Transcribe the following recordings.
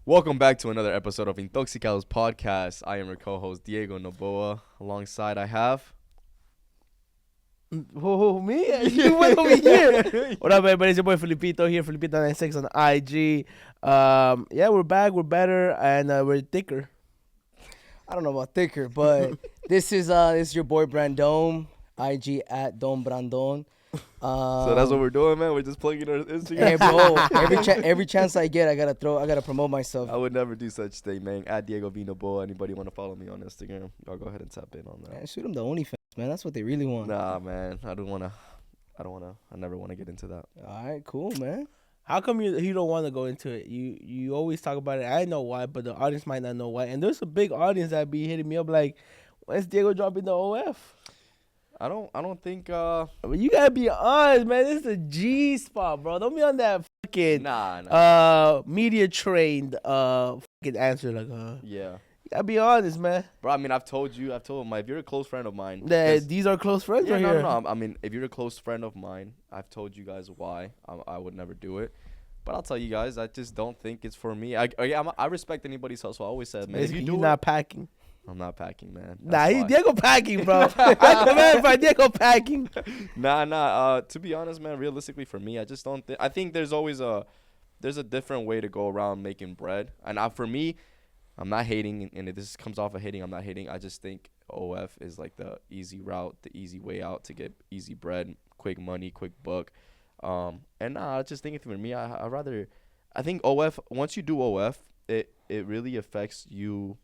Welcome back to another episode of INTOXICADOS podcast. I am your co-host Diego Noboa. Alongside I have... Who, me? You went over here. What up, everybody? It's your boy Felipito here, Felipito96 on IG. Yeah, we're back, we're better, and we're thicker. I don't know about thicker, but this is your boy Brandon, IG at Don Brandon. So that's what we're doing, man. We're just plugging our Instagram. Hey, bro, every chance I get, I gotta promote myself. I would never do such thing, man. At Diego V Noboa. Anybody want to follow me on Instagram? Y'all go ahead and tap in on that. Man, shoot them the OnlyFans, man. That's what they really want. Nah, man. I never want to get into that. All right, cool, man. How come you don't want to go into it? You always talk about it. I know why, but the audience might not know why. And there's a big audience that be hitting me up like, when's Diego dropping the OF? I don't think But you gotta be honest, man. This is a G spot, bro. Don't be on that fucking media trained fucking answer like yeah. You gotta be honest, man. Bro, I mean, if you're a close friend of mine. These are close friends right here. No. I mean, if you're a close friend of mine, I've told you guys why I would never do it. But I'll tell you guys, I just don't think it's for me. I respect anybody's hustle. I always said, man, if you do He's not packing. I'm not packing, man. He's Diego packing, bro. I command by Diego packing. Nah. To be honest, man, realistically for me, I just don't think. I think there's always a different way to go around making bread. And for me, I'm not hating, and if this comes off of hating, I'm not hating. I just think OF is like the easy route, the easy way out to get easy bread, quick money, quick buck. I just think for me, I think OF, once you do OF, it really affects your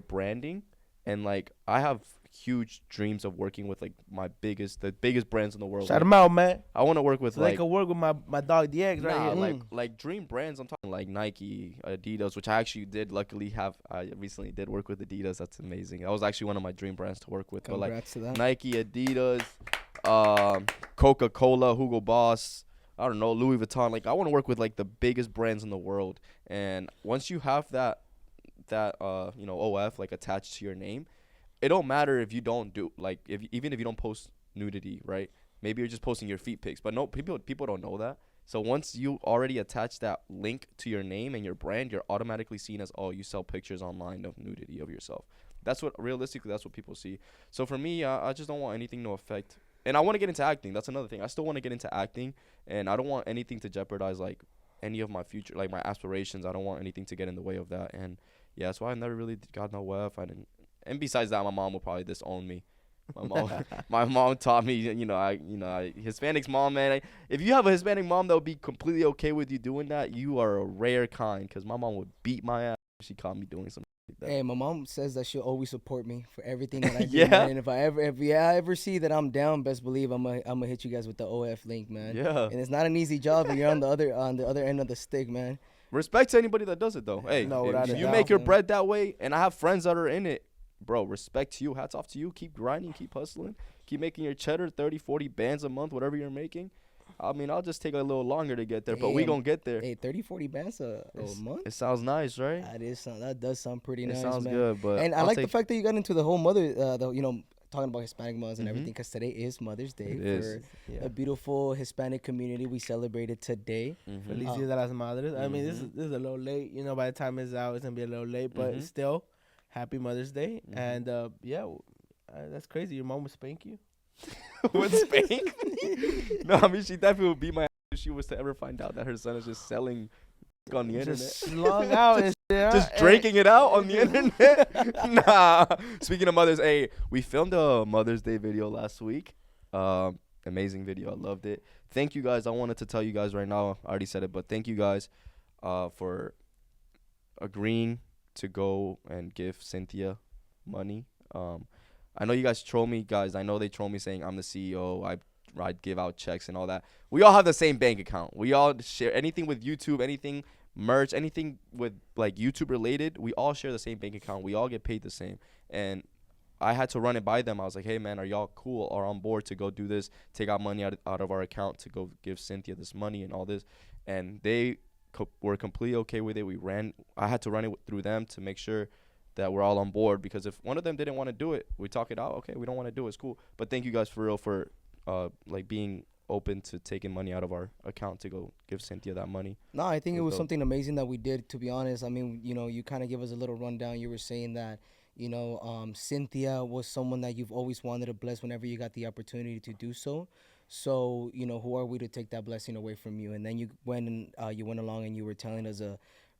branding. And like, I have huge dreams of working with like the biggest brands in the world. Shout them out, man. I want to work with so I can work with my dog DX right here. Like dream brands. I'm talking like Nike, Adidas, which I actually did luckily have. I recently did work with Adidas. That's amazing. That was actually one of my dream brands to work with. Congrats to that. Nike, Adidas, Coca-Cola, Hugo Boss, I don't know, Louis Vuitton. Like, I want to work with like the biggest brands in the world. And once you have that OF like attached to your name, it don't matter if you don't do like even if you don't post nudity, right? Maybe you're just posting your feet pics, but no, people don't know that. So once you already attach that link to your name and your brand, you're automatically seen as, oh, you sell pictures online of nudity of yourself. That's what people see. So for me, I just don't want anything to affect. And I want to get into acting. That's another thing. I still want to get into acting, and I don't want anything to jeopardize like any of my future, like my aspirations. I don't want anything to get in the way of that. And yeah, that's why I never really got no WEF. And besides that, my mom will probably disown me. My mom taught me, Hispanic mom, man. If you have a Hispanic mom that would be completely okay with you doing that, you are a rare kind. Because my mom would beat my ass if she caught me doing something like that. Hey, my mom says that she'll always support me for everything that I do. Yeah. Man. And if I ever see that I'm down, best believe I'm gonna hit you guys with the OF link, man. Yeah. And it's not an easy job, and you're on the other end of the stick, man. Respect to anybody that does it, though. Hey, if you make your bread that way, and I have friends that are in it, bro, respect to you. Hats off to you. Keep grinding. Keep hustling. Keep making your cheddar, 30, 40 bands a month, whatever you're making. I mean, I'll just take a little longer to get there, but we going to get there. Hey, 30, 40 bands a month? It sounds nice, right? That does sound pretty nice, man. It sounds good, but... And I like the fact that you got into the whole talking about Hispanic moms and everything, because today is Mother's Day for a beautiful Hispanic community. We celebrated today. Feliz Dia de las Madres. I mean, this is a little late. By the time it's out, it's going to be a little late, but still, happy Mother's Day. And, that's crazy. Your mom would spank you? Would spank? No, I mean, she definitely would beat my ass if she was to ever find out that her son is just selling on the internet. Just slung out and shit. Just drinking it out on the internet? Nah. Speaking of mothers, hey, we filmed a Mother's Day video last week. Amazing video. I loved it. Thank you guys. I wanted to tell you guys right now. I already said it, but thank you guys for agreeing to go and give Cynthia money. I know you guys troll me, guys. I know they troll me saying I'm the CEO. I give out checks and all that. We all have the same bank account. We all share anything with YouTube, anything merch, anything with like YouTube related. We all share the same bank account. We all get paid the same. And I had to run it by them. I was like, hey, man, are y'all cool or on board to go do this, take out money out of our account to go give Cynthia this money and all this? And they were completely okay with it. I had to run it through them to make sure that we're all on board, because if one of them didn't want to do it, we talk it out. Okay, we don't want to do it. It's cool. But thank you guys for real for like being open to taking money out of our account to go give Cynthia that money. No, I think it was dope. something amazing that we did, to be honest. I mean, you kind of give us a little rundown. You were saying that, Cynthia was someone that you've always wanted to bless whenever you got the opportunity to do so. So, who are we to take that blessing away from you? And then you went along and you were telling us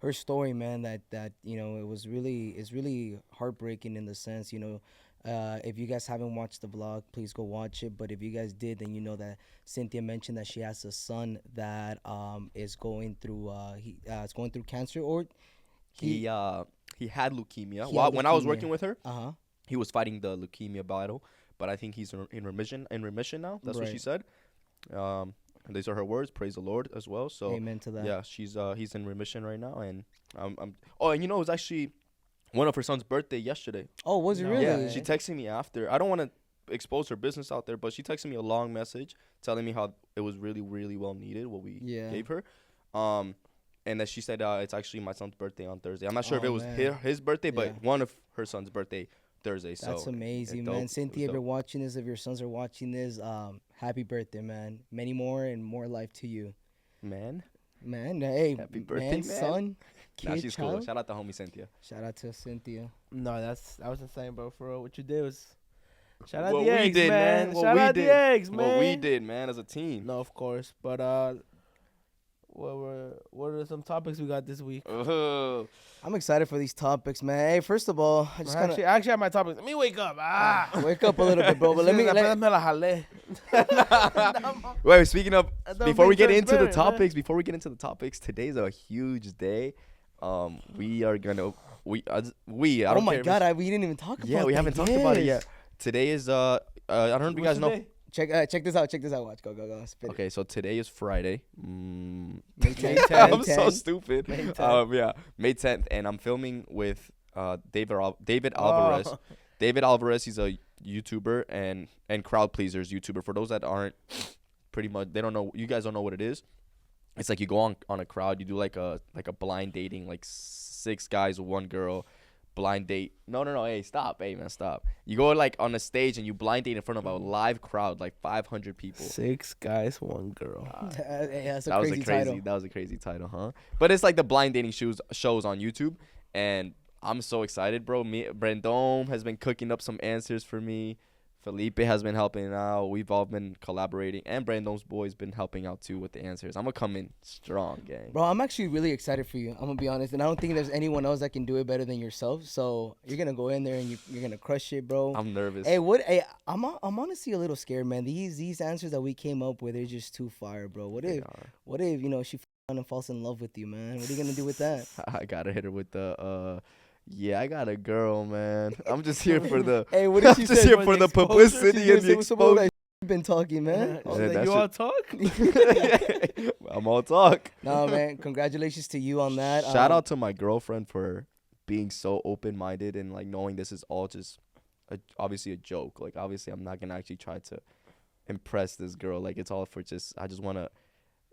her story, man, that it's really heartbreaking in the sense, if you guys haven't watched the vlog, please go watch it. But if you guys did, then you know that Cynthia mentioned that she has a son that is going through cancer, or he had leukemia. When I was working with her, he was fighting the leukemia battle, but I think he's in remission now. That's what she said. And these are her words. Praise the Lord as well. So amen to that. Yeah, he's in remission right now, and and it was actually one of her son's birthday yesterday. Oh, was it really? Yeah, she texted me after. I don't want to expose her business out there, but she texted me a long message telling me how it was really, really well needed what we gave her. And that she said it's actually my son's birthday on Thursday. I'm not sure if it was his birthday, but one of her son's birthday Thursday. That's amazing, man. Cynthia, if you're watching this, if your sons are watching this, happy birthday, man. Many more and more life to you. Man, hey, happy birthday, man. Son, kid, nah, she's child. cool. Shout out to homie Cynthia. Shout out to Cynthia. No, that was insane, bro. For real, what you did was shout out What the we eggs, did, man. What Shout we out did. the eggs, man. What we did, man, as a team. No, of course, but what are some topics we got this week? I'm excited for these topics, man. Hey, first of all, I just actually have my topics. Let me wake up. Wake up a little bit, bro. But let me. Wait, speaking of, before we get into the topics, today's a huge day. We are gonna we I don't oh my care God, we didn't even talk about it. Yeah, we haven't talked about it yet. Today is I don't know if you guys know. Check this out. Watch. Go. Spit Okay, so today is Friday. May 10th. I'm so stupid. May 10th, and I'm filming with David Alvarez. David Alvarez, he's a YouTuber and crowd pleasers YouTuber. For those that aren't, pretty much, they don't know. You guys don't know what it is. It's like you go on a crowd. You do like a blind dating, like 6 guys, 1 girl. Blind date. No. Hey, stop. Hey, man, stop. You go like on a stage and you blind date in front of a live crowd, like 500 people. 6 guys, 1 girl. That's a crazy title. That was a crazy title, huh? But it's like the blind dating shows on YouTube, and I'm so excited, bro. Brandon has been cooking up some answers for me. Felipe has been helping out. We've all been collaborating. And Brandon's boy's been helping out, too, with the answers. I'm going to come in strong, gang. Bro, I'm actually really excited for you. I'm going to be honest. And I don't think there's anyone else that can do it better than yourself. So you're going to go in there and you're going to crush it, bro. I'm nervous. Hey, I'm honestly a little scared, man. These answers that we came up with are just too fire, bro. What if she falls in love with you, man? What are you going to do with that? I got to hit her with the... Yeah, I got a girl, man. I'm just here for the. Hey, what did you say? Just here for the publicity and the exposure. Been talking, man. You all talk? I'm all talk. No, man. Congratulations to you on that. Shout out to my girlfriend for being so open-minded and like knowing this is all just obviously a joke. Like obviously, I'm not gonna actually try to impress this girl. Like it's all for I just wanna.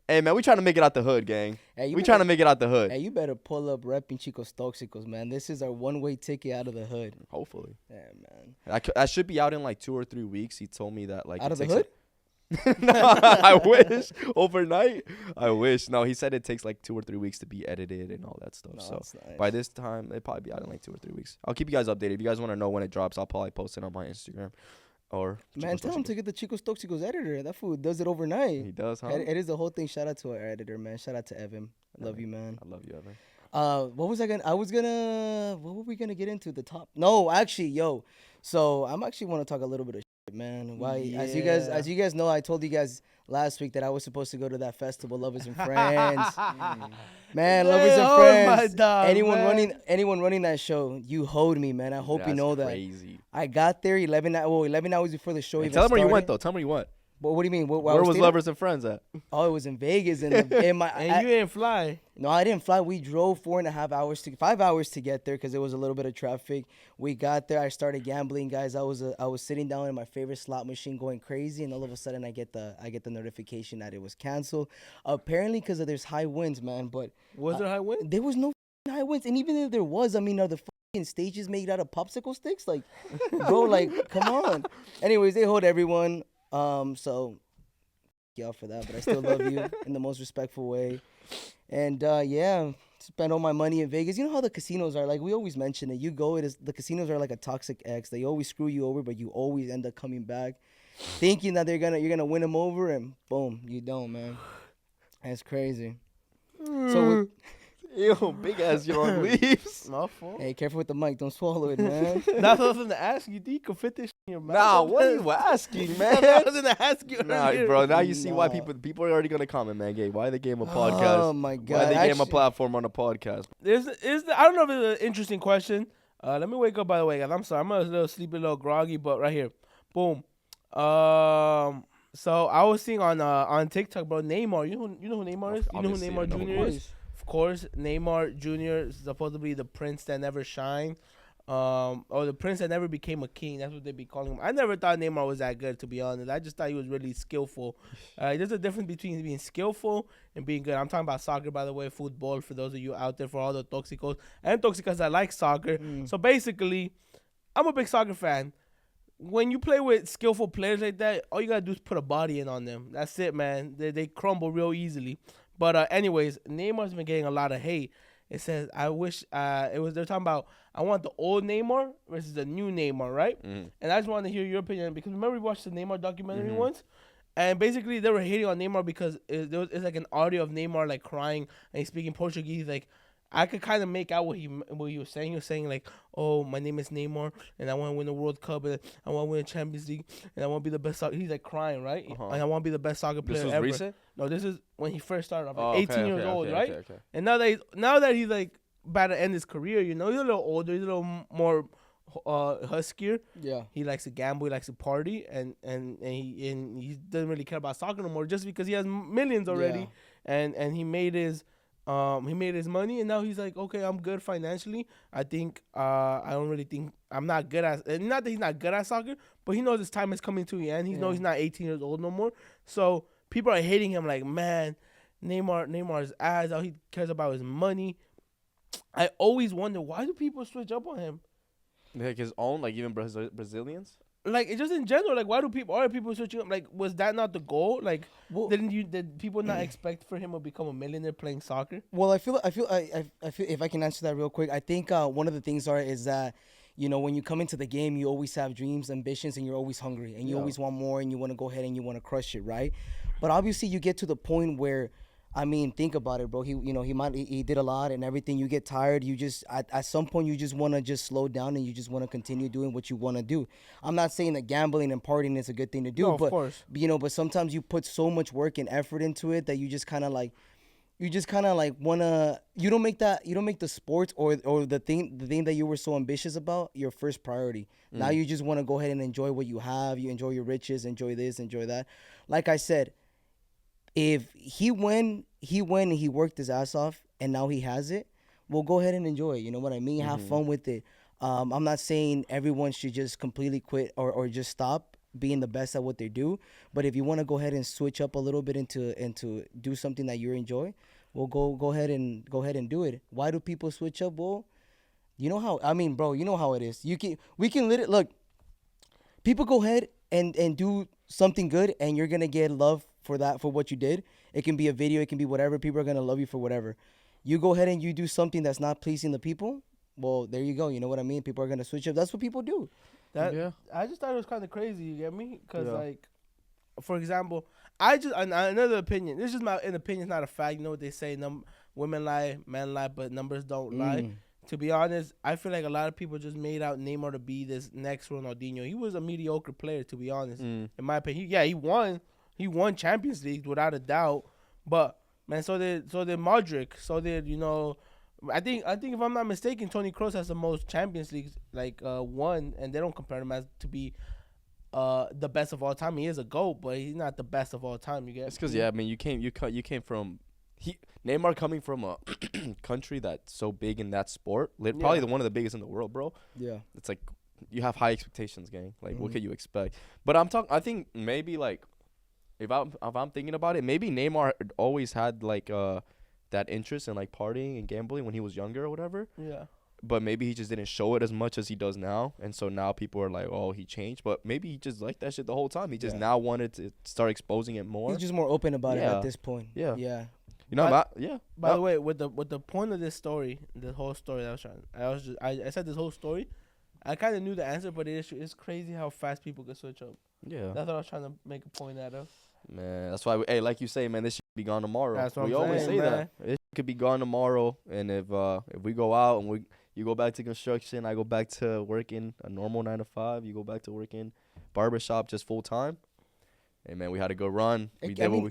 Hey, man, we trying to make it out the hood, gang. Hey, trying to make it out the hood. Hey, you better pull up repping Chicos Toxicos, man. This is our one-way ticket out of the hood. Hopefully. Yeah, man. I should be out in like 2 or 3 weeks. He told me that like out of the hood? No, I wish. Overnight? I wish. No, he said it takes like 2 or 3 weeks to be edited and all that stuff. So nice. By this time, it'll probably be out in like 2 or 3 weeks. I'll keep you guys updated. If you guys want to know when it drops, I'll probably post it on my Instagram. Or man, tell him to get the Chicos Toxicos editor. That fool does it overnight. He does, huh? It is the whole thing. Shout out to our editor, man. Shout out to Evan. Love you, man. I love you, Evan. What were we gonna get into? The top? No, actually, yo. So I'm actually want to talk a little bit of shit, man. Why? Yeah. As you guys know, I told you guys last week that I was supposed to go to that festival, Lovers and Friends. Man, Lovers and Friends. Dog, anyone running that show, you hoed me, man. I hope you know crazy. That. I got there 11 hours before the show even tell them started. where you went, though. Tell them where you went. What do you mean? Where was Lovers and Friends at? Oh, it was in Vegas. And you didn't fly. No, I didn't fly. We drove 5 hours to get there because there was a little bit of traffic. We got there. I started gambling, guys. I was sitting down in my favorite slot machine going crazy, and all of a sudden I get the notification that it was canceled. Apparently because there's high winds, man. But was there high winds? There was no high winds, and even if there was, I mean, are the stages made out of popsicle sticks? Like, bro, like, come on. Anyways, they hold everyone. So you out for that, but I still love you in the most respectful way. And yeah, spend all my money in Vegas. You know how the casinos are, like we always mention it. You go, the casinos are like a toxic ex. They always screw you over, but you always end up coming back, thinking that you're gonna win them over, and boom, you don't, man. That's crazy. So Ew, big ass Yuran leaves. My fault. hey, careful with the mic. Don't swallow it, man. That's what I was gonna ask you. Do you can fit this in your mouth? Nah, what are you asking, man? I was gonna ask you. Nah, earlier. bro. Now you see why Nah. people are already gonna comment, man. Gay, why they gave him a podcast? Oh my Why god. they gave him a Actually- platform on a podcast? I don't know if it's an interesting question. Let me wake up, by the way, guys. I'm sorry. I'm a little sleepy, a little groggy, but right here. Boom. So I was seeing on TikTok, bro, Neymar. You know who Neymar is? You know who Obviously, I Neymar know who Jr. he is? Of course, Neymar Jr. is supposed to be the prince that never shined. Or the prince that never became a king. That's what they be calling him. I never thought Neymar was that good, to be honest. I just thought he was really skillful. There's a difference between being skillful and being good. I'm talking about soccer, by the way, football, for those of you out there, for all the Toxicos and Toxicas that like soccer. So basically, I'm a big soccer fan. When you play with skillful players like that, all you gotta do is put a body in on them. That's it, man. They crumble real easily. But anyways, Neymar's been getting a lot of hate. It says, I wish they're talking about, I want the old Neymar versus the new Neymar, right? And I just wanted to hear your opinion, because remember we watched the Neymar documentary once? And basically they were hating on Neymar because it's like an audio of Neymar like crying and he's speaking Portuguese. Like, I could kind of make out what he was saying. He was saying like, "Oh, my name is Neymar, and I want to win the World Cup, and I want to win the Champions League, and I want to be the best." He's like crying, right? And I want to be the best soccer player This was ever. recent? No, this is when he first started off, like Oh, 18 years old, right? Okay. And now that he's like about to end his career, you know, he's a little older, he's a little more huskier. Yeah. He likes to gamble, he likes to party, and he doesn't really care about soccer no more, just because he has millions already, and he made his money, and now he's like, okay, I'm good financially. I think I don't really think I'm not good at, and not that he's not good at soccer, but he knows his time is coming to the end. He knows he's not 18 years old no more. So people are hating him like, man, Neymar's ass. All he cares about is money. I always wonder, why do people switch up on him? Like his own, like even Brazilians. Like, it's just in general, like, why do people switching up? Like, was that not the goal? Like, did people not expect for him to become a millionaire playing soccer? Well, I feel if I can answer that real quick, I think one of the things is that, you know, when you come into the game, you always have dreams, ambitions, and you're always hungry, and you always want more, and you want to go ahead and you want to crush it, right? But obviously, you get to the point where, I mean, think about it, bro. He did a lot and everything. You get tired. You just at some point you just want to just slow down and you just want to continue doing what you want to do. I'm not saying that gambling and partying is a good thing to do, No, but of course. you know, but sometimes you put so much work and effort into it that you just kind of like wanna. You don't make the sports or the thing that you were so ambitious about your first priority. Now you just want to go ahead and enjoy what you have. You enjoy your riches, enjoy this, enjoy that. Like I said, if he won and he worked his ass off and now he has it, well, go ahead and enjoy it. You know what I mean? Have fun with it. I'm not saying everyone should just completely quit or just stop being the best at what they do. But if you want to go ahead and switch up a little bit into do something that you enjoy, well, go ahead and do it. Why do people switch up? Well, you know how, I mean, bro, you know how it is. We can let it, look, people go ahead and do something good and you're going to get love for what you did. It can be a video, it can be whatever. People are going to love you for whatever. You go ahead and you do something that's not pleasing the people, well, there you go. You know what I mean? People are going to switch up. That's what people do. I just thought it was kind of crazy, you get me? Because, like, for example, another opinion. This is just an opinion, it's not a fact. You know what they say, women lie, men lie, but numbers don't lie. To be honest, I feel like a lot of people just made out Neymar to be this next Ronaldinho. He was a mediocre player, to be honest. In my opinion, he won Champions League without a doubt. But man, so did Modric. So did, you know, I think if I'm not mistaken, Toni Kroos has the most Champions Leagues won, and they don't compare him as to be the best of all time. He is a GOAT, but he's not the best of all time. You get? It's because I mean, you came from Neymar coming from a country that's so big in that sport, probably one of the biggest in the world, bro. Yeah, it's like you have high expectations, gang. Like, what could you expect? But I think maybe like if I'm thinking about it, maybe Neymar always had like that interest in like partying and gambling when he was younger or whatever. Yeah. but maybe he just didn't show it as much as he does now, and so now people are like, oh, he changed, but maybe he just liked that shit the whole time. He just now wanted to start exposing it more. He's just more open about it Yeah. at this point. Yeah. Yeah. You know, By the way, with the point of this story, the whole story that I said this whole story, I kind of knew the answer, but it's crazy how fast people can switch up. Yeah. That's what I was trying to make a point out of. Man, that's why. Hey, like you say, man, this shit could be gone tomorrow. That's what we I'm always saying, say man. that. It could be gone tomorrow, and if we go out and you go back to construction, I go back to working a normal 9 to 5. You go back to working barbershop just full time. Hey man, we had a good run.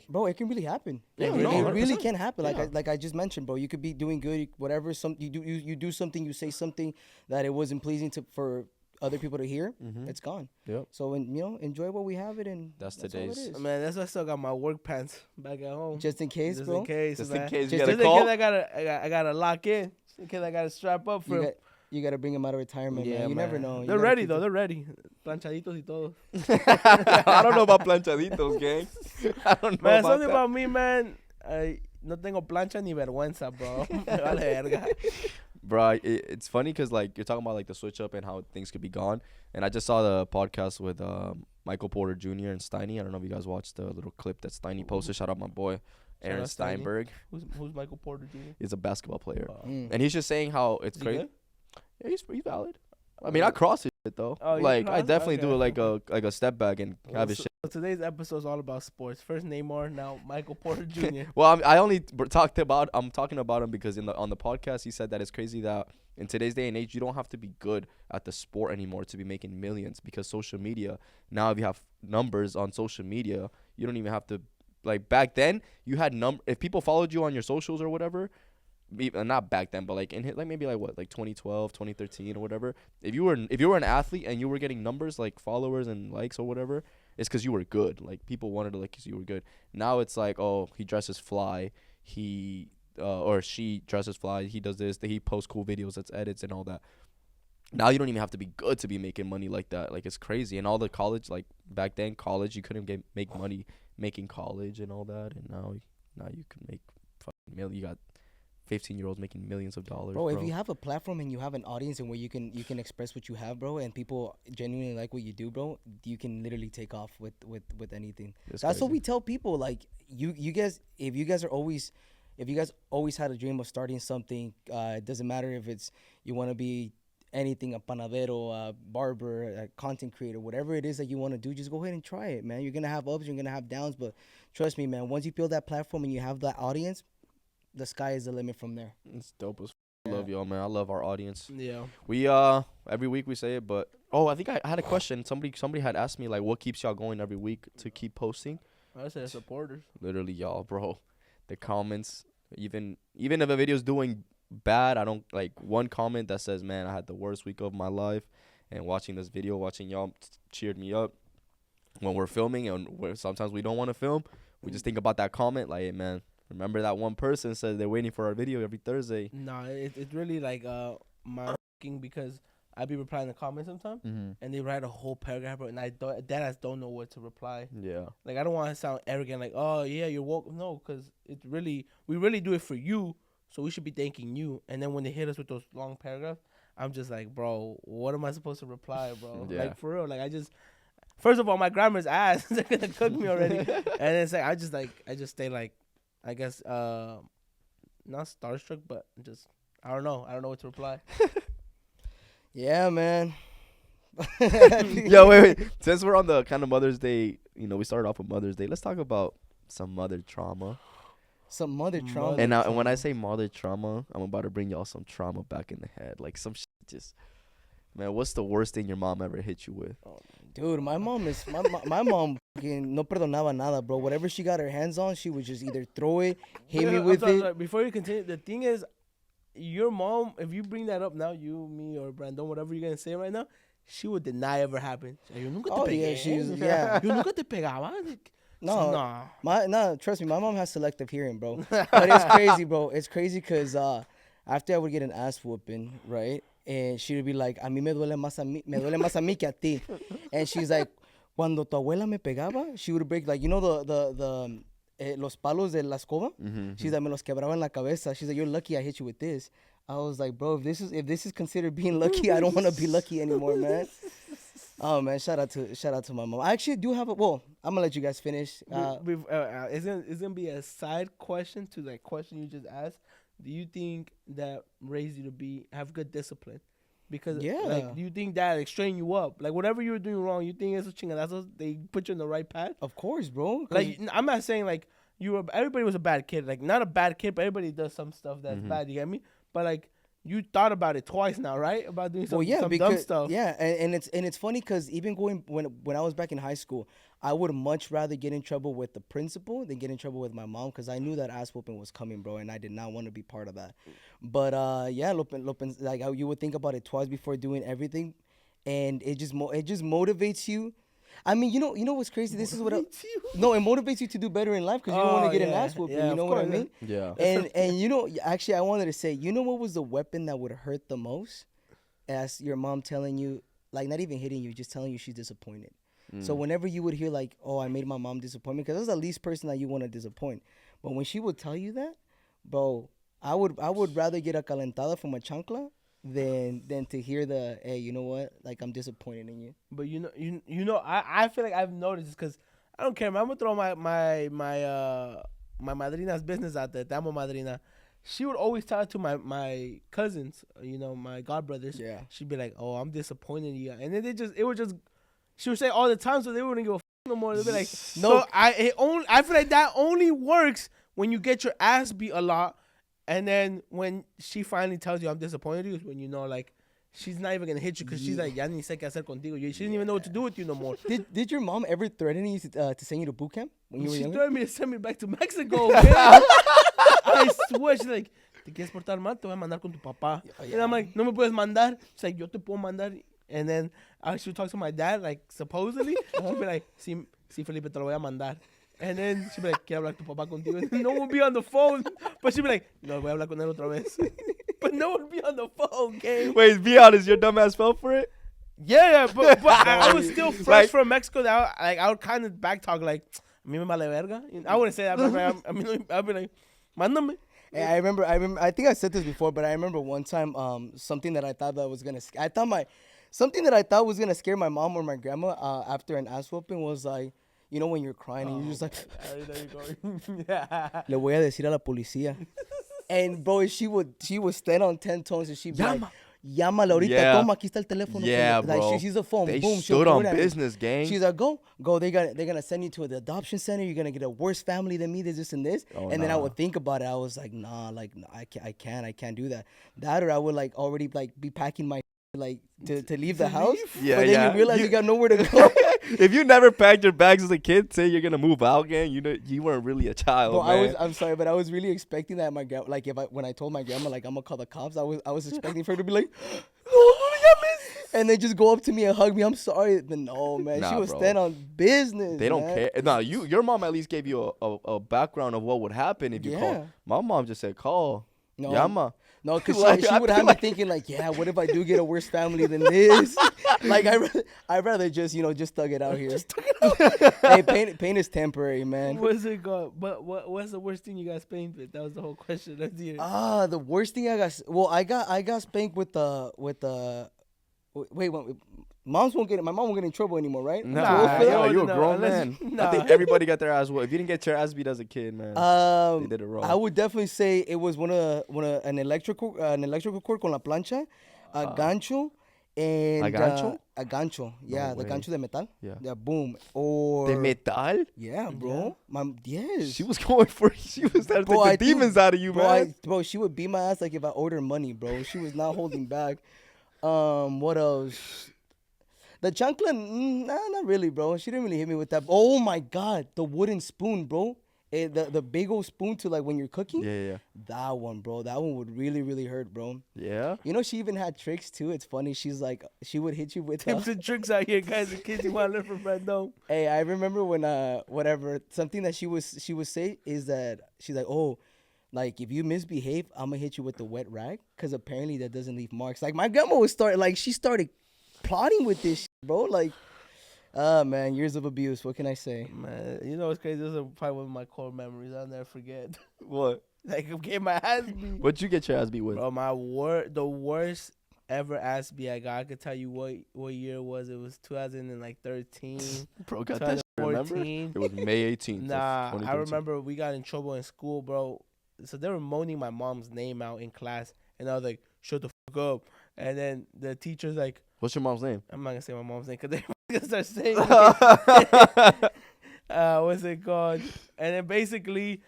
Bro, it can really happen. Yeah, it really can happen. Yeah. Like I just mentioned, bro. You could be doing good, whatever. You do something, you say something that it wasn't pleasing for other people to hear. Mm-hmm. It's gone. Yep. So enjoy what we have it, and That's all today's- it is. Man, that's why I still got my work pants back at home. Just in case, Just bro. in case. Just man. in case you Just got a in call. case I gotta lock in. Just in case I gotta strap up for. You gotta bring them out of retirement, man. You never know. You They're gotta ready keep though. it- They're ready. Planchaditos y todo. I don't know about planchaditos, gang. I don't know Man, about something that. about me, man. No tengo plancha ni vergüenza, bro. Me vale verga. Bro, it's funny because like you're talking about like the switch up and how things could be gone, and I just saw the podcast with Michael Porter Jr. and Steiny. I don't know if you guys watched the little clip that Steiny posted. Shout out my boy Aaron out Steiny. Steinberg. Who's Michael Porter Jr.? He's a basketball player, Mm. and he's just saying how it's Is he crazy. good? Yeah, he's valid. I mean, I cross it though. Oh, you like I cross? definitely do Okay. like a step back and have his So shit. today's episode is all about sports. First Neymar, now Michael Porter Jr. Well, I only I'm talking about him because on the podcast he said that it's crazy that in today's day and age you don't have to be good at the sport anymore to be making millions, because social media now, if you have numbers on social media, you don't even have to, like back then you had if people followed you on your socials or whatever, not back then, but like maybe like what, like 2012, 2013 or whatever, if you were an athlete and you were getting numbers like followers and likes or whatever, it's because you were good. Like people wanted to like because you were good. Now it's like, oh, he dresses fly, he or she dresses fly, he does this, he posts cool videos, that's edits and all that. Now you don't even have to be good to be making money like that. Like it's crazy. And all the college, like back then college, you couldn't make money making college and all that, and now you can make fucking million. You got 15-year-olds making millions of dollars, Bro, if you have a platform and you have an audience and where you can express what you have, bro, and people genuinely like what you do, bro, you can literally take off with anything. That's what we tell people. Like you guys, if you guys always had a dream of starting something, it doesn't matter if it's you want to be anything, a panadero, a barber, a content creator, whatever it is that you want to do, just go ahead and try it, man. You're gonna have ups, you're gonna have downs, but trust me, man, once you build that platform and you have that audience, the sky is the limit from there. It's dope as I love y'all, man. I love our audience. Yeah. We every week we say it, but I think I had a question. Somebody had asked me like, what keeps y'all going every week to keep posting? I said supporters. Literally, y'all, bro. The comments, even if a video's doing bad, I don't like one comment that says, man, I had the worst week of my life, and watching this video, watching y'all cheered me up when we're filming, and sometimes we don't want to film. We just think about that comment like, hey, man, remember that one person said they're waiting for our video every Thursday. Nah, it's really like my because I be replying to comments sometimes, and they write a whole paragraph, and I don't know what to reply. Yeah. Like I don't want to sound arrogant, like, oh yeah, you're woke. No, because we really do it for you, so we should be thanking you. And then when they hit us with those long paragraphs, I'm just like, bro, what am I supposed to reply, bro? Yeah. Like for real, like first of all, my grammar's ass. They're gonna cook me already, and it's like I just stay like, I guess not starstruck, but just I don't know what to reply. Yeah, man. Yo, wait. Since we're on the kind of Mother's Day, we started off with Mother's Day. Let's talk about some mother trauma. Some mother trauma. And when I say mother trauma, I'm about to bring y'all some trauma back in the head. Like some shit just, man, what's the worst thing your mom ever hit you with? Dude, my mom fucking no perdonaba nada, bro. Whatever she got her hands on, she would just either throw it, hit me with it. Sorry, before you continue, the thing is, your mom, if you bring that up now, you, me, or Brandon, whatever you're gonna say right now, she would deny ever happened. Yo nunca te pegué. Yeah. Yo nunca te pegaba. No, trust me, my mom has selective hearing, bro. But it's crazy, bro. It's crazy because after I would get an ass whooping, right? And she would be like, a mí me duele más a mí que a ti. And she's like, cuando tu abuela me pegaba, she would break, like, the los palos de la escoba. She's like, me los quebraba en la cabeza. She's like, you're lucky I hit you with this. I was like, bro, if this is considered being lucky, I don't want to be lucky anymore, man. Oh man, shout out to my mom. I actually do have I'm gonna let you guys finish. It's gonna be a side question to that question you just asked. Do you think that raised you to have good discipline? Because like, do you think that like straighten you up? Like whatever you were doing wrong, you think it's a chinga? That's what they put you in the right path. Of course, bro. Like I'm not saying like everybody was a bad kid. Like not a bad kid, but everybody does some stuff that's bad. You get me? But like you thought about it twice now, right? About doing some dumb stuff. Yeah, and it's funny because even when I was back in high school, I would much rather get in trouble with the principal than get in trouble with my mom because I knew that ass whooping was coming, bro, and I did not want to be part of that. But Lupin, like how you would think about it twice before doing everything, and it just motivates you. I mean, you know what's crazy? This is what it motivates you to do better in life because you don't want to get an ass whooping. You know what I mean? Yeah. And actually, I wanted to say, what was the weapon that would hurt the most? As your mom telling you, like not even hitting you, just telling you she's disappointed. So whenever you would hear like, oh, I made my mom disappointed, because that's the least person that you want to disappoint. But when she would tell you that, bro, I would rather get a calentada from a chancla than to hear hey, you know what? Like I'm disappointed in you. But I feel like I've noticed because I don't care. I'm gonna throw my madrina's business out there. Damo madrina. She would always tell it to my cousins, my godbrothers. Yeah. She'd be like, "Oh, I'm disappointed in you," and then she would say all the time, so they wouldn't give a no more. They'd be like, "No." So I feel like that only works when you get your ass beat a lot, and then when she finally tells you I'm disappointed in you, is when you know like she's not even gonna hit you because she's like, "Ya ni sé qué hacer contigo." She didn't even know what to do with you no more. Did your mom ever threaten you to send you to boot camp when you were younger? She threatened me to send me back to Mexico. Man. I swear, she's like, "Te quieres portar mal, te voy a mandar con tu papá." And I'm like, "No me puedes mandar." She's like, "Yo te puedo mandar." And then she would talk to my dad, like supposedly. She'd be like, sí, Felipe, te lo voy a mandar. And then she'd be like, quiero hablar tu papá contigo. And no one would be on the phone. But she'd be like, no, voy a hablar con él otra vez. But no one would be on the phone, okay? Wait, be honest, your dumb ass fell for it? Yeah, but I was still fresh from Mexico. That I would kind of backtalk like, a mí me vale verga. I wouldn't say that, but I'd be like, mándame. Hey, I remember. I think I said this before, but I remember one time, something that I thought was gonna scare my mom or my grandma after an ass whooping was like, when you're crying and you're just like, le voy a decir a la policía. And bro, she would stand on 10 toes and she'd be like, llámala ahorita, toma, aquí está el teléfono. Yeah, bro. Like she's a phone. They Boom, stood on business, gang. She's like, go. They're gonna send you to the adoption center. You're gonna get a worse family than me. This and this. Then I would think about it. I was like, nah, I can't do that. That or I would like already like be packing my like to leave the house. Yeah, but then you realize you got nowhere to go. If you never packed your bags as a kid, say you're gonna move out again, you weren't really a child. Bro, man. I'm sorry, but I was really expecting that my grandma, like when I told my grandma like I'm gonna call the cops, I was expecting for her to be like, no, and then just go up to me and hug me. I'm sorry, but no, man, she was stand on business. They don't care. No, your mom at least gave you a background of what would happen if you call. My mom just said call. No. Llama. No, because she would have me thinking like, yeah, what if I do get a worse family than this? Like I'd rather just just thug it out here. Hey, pain is temporary, man. What's it called? But what's the worst thing you got spanked with? That was the whole question. The worst thing I got. Well, I got spanked with the. Wait. My mom won't get in trouble anymore, right? Nah, you're a grown man. I think everybody got their ass whooped. If you didn't get your ass beat as a kid, man, they did it wrong. I would definitely say it was an electrical cord con la plancha, a gancho, and a gancho. Yeah, the gancho de metal. Yeah, boom. Or de metal. Yeah, bro. Yes. She was going for. She was trying to take the demons out of you, man. Bro, she would beat my ass like if I ordered money, bro. She was not holding back. What else? The chancla, not really, bro. She didn't really hit me with that. Oh my God, the wooden spoon, bro. The big old spoon to like when you're cooking. Yeah. That one, bro. That one would really, really hurt, bro. Yeah. She even had tricks too. It's funny. She's like, she would hit you with tips and tricks out here, guys. In case you want to learn from Brando. Hey, I remember when something that she would say is that she's like, oh, like if you misbehave, I'm gonna hit you with the wet rag because apparently that doesn't leave marks. Like my grandma would she started plotting with this shit, bro. Like, man, years of abuse. What can I say? Man, what's crazy? This is probably one of my core memories. I'll never forget. What? Like, I'm getting my ass beat. What'd you get your ass beat with? Bro, the worst ever ass beat I got. I could tell you what year it was. It was 2013. Bro, got that shit, remember? 2014. It was May 18th. Nah, I remember we got in trouble in school, bro. So they were moaning my mom's name out in class, and I was like, "Shut the fuck up!" And then the teacher's like, What's your mom's name? "I'm not gonna say my mom's name because they gonna start saying it." What's it called? And then basically,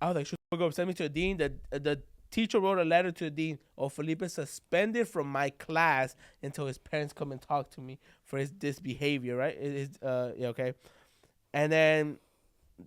I was like, "Shut the fuck up!" Send me to the dean. The teacher wrote a letter to the dean. Oh, Felipe suspended from my class until his parents come and talk to me for his disbehavior. Right? Yeah, okay. And then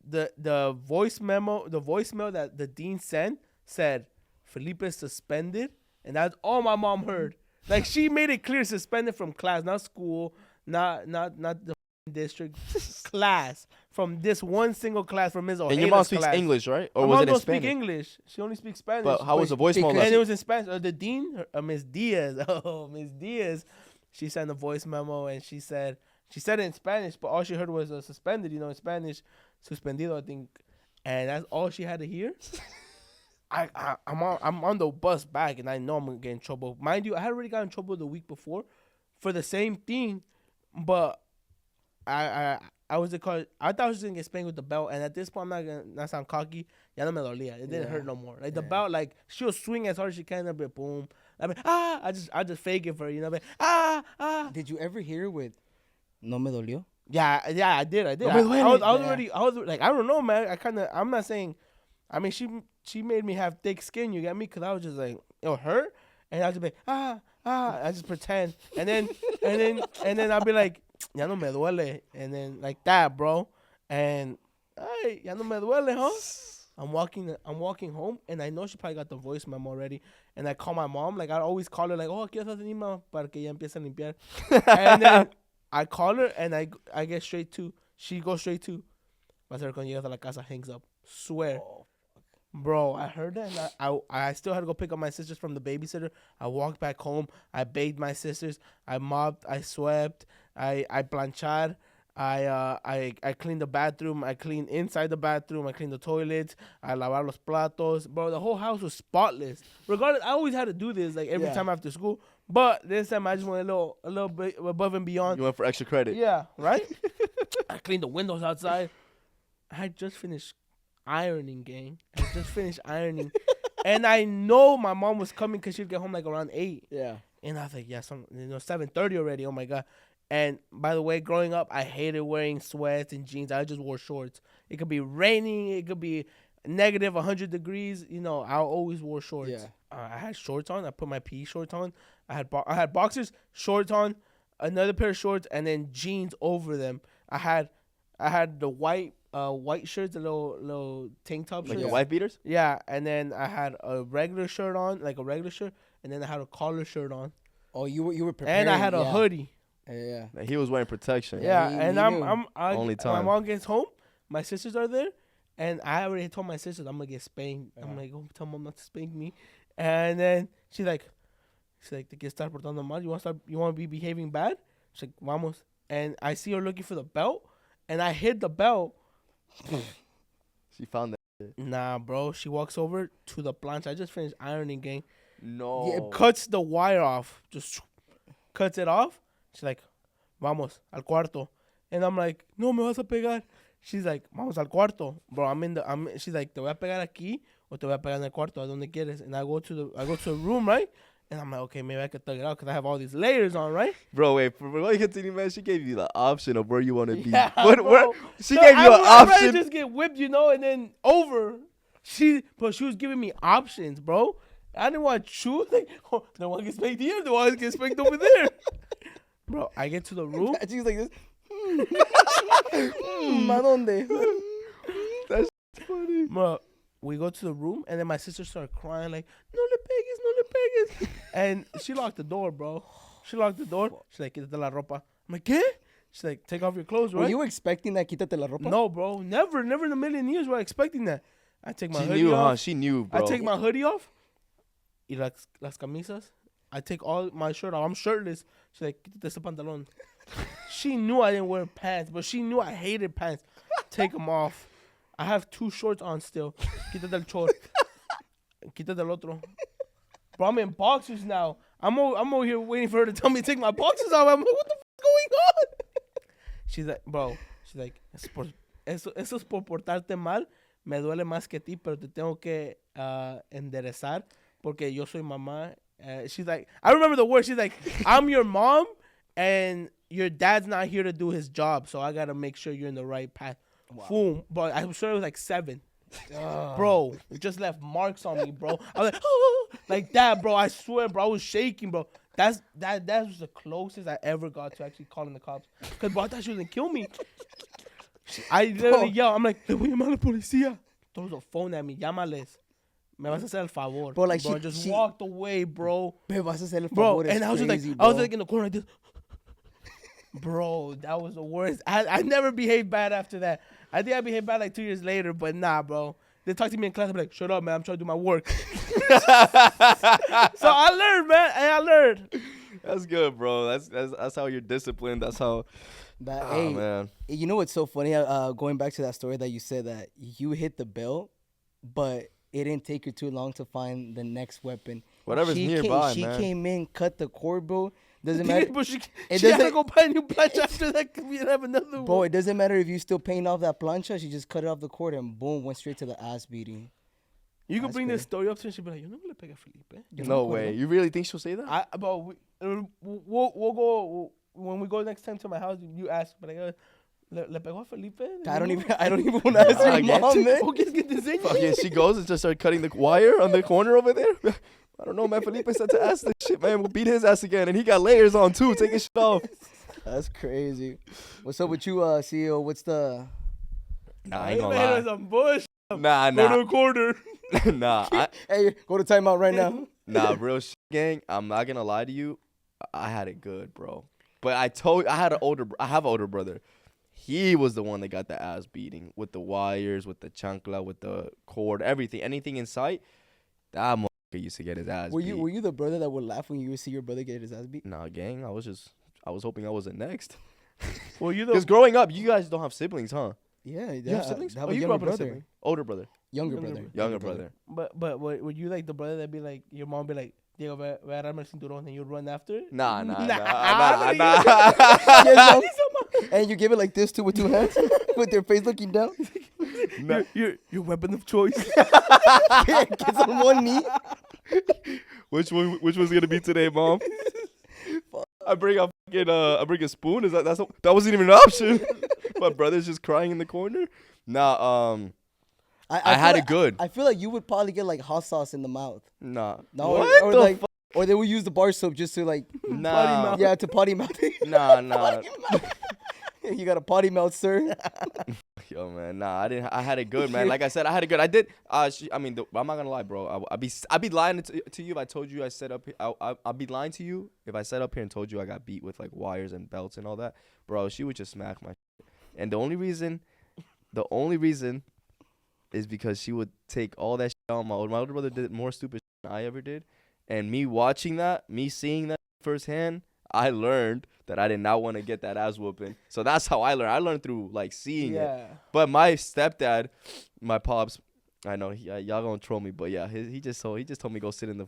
the voicemail that the dean sent said Felipe is suspended, and that's all my mom heard. Like, she made it clear, suspended from class, not school, not the district, class, from this one single class from Ms. Ojeda's And your mom speaks class. English, right? Or My was mom it in don't speak Spanish? English. She only speaks Spanish. But how was the voicemail? And Like? it was in Spanish. The dean, Miss Diaz. Oh, Miss Diaz. She sent a voice memo, and she said it in Spanish, but all she heard was suspended. In Spanish, suspendido, I think, and that's all she had to hear. I'm on the bus back, and I know I'm gonna get in trouble. Mind you, I had already got in trouble the week before for the same thing, but I was I thought I was gonna get spanked with the belt, and at this point, I'm not gonna not sound cocky. Ya no me dolía. It didn't hurt no more. Like the belt, like she'll swing as hard as she can, and be boom. I mean, I just fake it for her, but Did you ever hear with "No me dolió"? Yeah, I did. I was already. I was like, I don't know, man. I'm not saying. I mean, she made me have thick skin. You get me? Cause I was just like, it'll hurt, and I was just like, I just pretend, and then I'll be like, ya no me duele, and then like that, bro, and hey, ya no me duele, huh? I'm walking home, and I know she probably got the voice memo already, and I call my mom. Like, I always call her, like, oh, ¿quieres hacer email para que ya empiece a limpiar? And then I call her, and I get straight to. She goes straight to. Va a ser cuando llegas a la casa, hangs up. Swear. Oh, Bro, I heard that, and I still had to go pick up my sisters from the babysitter. I walked back home. I bathed my sisters. I mopped. I swept. I planchar. I cleaned the bathroom. I cleaned inside the bathroom. I cleaned the toilets. I lavar los platos. Bro, the whole house was spotless. Regardless, I always had to do this like every time after school. But this time I just went a little bit above and beyond. You went for extra credit. Yeah, right? I cleaned the windows outside. I had just finished ironing, gang. I just finished ironing. And I know my mom was coming because she'd get home like around 8. yeah. And I was like, 7:30 already. Oh, my God. And by the way, growing up, I hated wearing sweats and jeans. I just wore shorts. It could be raining. It could be negative 100 degrees. I always wore shorts. Yeah. I had shorts on. I put my PE shorts on. I had boxers, shorts on, another pair of shorts, and then jeans over them. I had the white shirts, the little tank top Like shirts. the white beaters? Yeah, and then I had a regular shirt on, like a regular shirt, and then I had a collar shirt on. Oh, you were prepared. And I had a hoodie. Yeah. Like, he was wearing protection. Yeah, he and knew. Only time. My mom gets home, my sisters are there, and I already told my sisters I'm gonna get spanked. I'm like, oh, tell mom not to spank me, and then she's like, te quieres estar portando mal? You want to be behaving bad? She's like, vamos, and I see her looking for the belt, and I hid the belt. She found that. Nah, bro. She walks over to the plancha. I just finished ironing, gang. No. It cuts the wire off. Just cuts it off. She's like, vamos, al cuarto. And I'm like, no me vas a pegar. She's like, vamos al cuarto. Bro, she's like, te voy a pegar aquí o te voy a pegar en el cuarto, a donde quieres. And I go to the room, right? And I'm like, okay, maybe I could thug it out because I have all these layers on, right? Bro, wait. For you continue, man, she gave you the option of where you want to be. Yeah, Where, bro. she gave you an I'd rather option. just get whipped, and then over. But she was giving me options, bro. I didn't want to choose. Like, oh, do I want to get spanked here? Do I want to get spanked over there? Bro, I get to the room. She's like this. ¿A dónde? That's funny. Bro, we go to the room, and then my sister started crying, like, no le pegues. And she locked the door, bro. She locked the door. She's like, quítate la ropa. I'm like, ¿qué? She's like, take off your clothes, right? Were you expecting that? Quítate la ropa? No, bro. Never in a million years were I expecting that. I take my hoodie She knew, off. huh? She knew, bro. I take my hoodie off. Y las camisas. I take all my shirt off. I'm shirtless. She's like, quítate ese pantalón. She knew I didn't wear pants, but she knew I hated pants. Take them off. I have 2 shorts on still. Quítate el short. quítate el otro. Bro, I'm in boxers now. I'm over here waiting for her to tell me to take my boxers off. I'm like, what the f is going on? She's like, bro. She's like, eso es por portarte mal. Me duele más que ti, pero te tengo que enderezar porque yo soy mamá. She's like, I remember the word. She's like, I'm your mom, and your dad's not here to do his job, so I gotta make sure you're in the right path. Wow. Boom. But I'm sure it was like 7. Bro, it just left marks on me, bro. I was like, oh, like that, bro. I swear, bro, I was shaking, bro. That was the closest I ever got to actually calling the cops. Cause bro, I thought she was gonna kill me. I literally yelled, I'm like, le voy a llamar a la policía. Throws a phone at me, llámales. Me vas a hacer el favor. Bro, like bro, she walked away, bro. Me vas a hacer el favor, bro, and I was crazy, just like, bro. I was like in the corner like this. Bro, that was the worst. I never behaved bad after that. I think I behaved bad like 2 years later, but nah, bro. They talk to me in class, I'm like, shut up, man. I'm trying to do my work. So I learned, man. And I learned. That's good, bro. That's how you're disciplined. That's how. But hey, man. You know what's so funny? Going back to that story that you said that you hit the bell, but it didn't take her too long to find the next weapon. Whatever's nearby, man. She came in, cut the cord, bro. Doesn't matter. But she had to go buy a new plancha after that because we didn't have another one. Bro, it doesn't matter if you still paying off that plancha. She just cut it off the cord and boom, went straight to the ass beating. You could bring this story up to her and she'll be like, yo no le pega a Felipe. No way. You really think she'll say that? We'll go, when we go next time to my house, you ask, but like, le pegó a Felipe? I don't even want to ask your mom, man. Fucking, she goes and just start cutting the wire on the corner over there. I don't know, man. Felipe said to ask this shit, man. We'll beat his ass again. And he got layers on, too. Take his shit off. That's crazy. What's up with you, CEO? What's the... Nah, I ain't gonna lie. Some bush. Nah. Go to a corner. Nah. Hey, go to timeout right now. Nah, real shit, gang. I'm not gonna lie to you. I had it good, bro. But I have an older brother. He was the one that got the ass beating with the wires, with the chancla, with the cord, everything. Anything in sight. That motherfucker used to get his ass beat. Were you the brother that would laugh when you would see your brother get his ass beat? Nah, gang. I was hoping I wasn't next. Well, because growing up, you guys don't have siblings, huh? Yeah, you have siblings. Have you grew up with a sibling? Older brother. Younger brother. But were you like the brother that be like, your mom be like, Diego, ve a agarrarme el cinturón, and you run after? Nah. And you give it like this too with 2 hands, with your face looking down. Nah. Your weapon of choice. Gets on one knee. Which one's gonna be today, Mom? I bring a spoon. That wasn't even an option. My brother's just crying in the corner. Nah, I had it good. I feel like you would probably get like hot sauce in the mouth. Nah. No, what or the like, or they would use the bar soap just to like potty mouth. Yeah, to potty mouth. Nah. You got a potty mouth, sir. Yo, man, nah, I didn't. I had it good, man. Like I said, I had it good. I did. I'm not gonna lie, bro. I'd be lying to you if I told you I set up. I'd be lying to you if I set up here and told you I got beat with like wires and belts and all that, bro. She would just smack my shit. And the only reason is because she would take all that shit on my older brother did more stupid shit than I ever did, and me watching that, me seeing that firsthand, I learned that I did not want to get that ass whooping. So that's how I learned. I learned through like seeing it. But my stepdad, my pops, I know y'all gonna troll me, but yeah, he just told me go stand in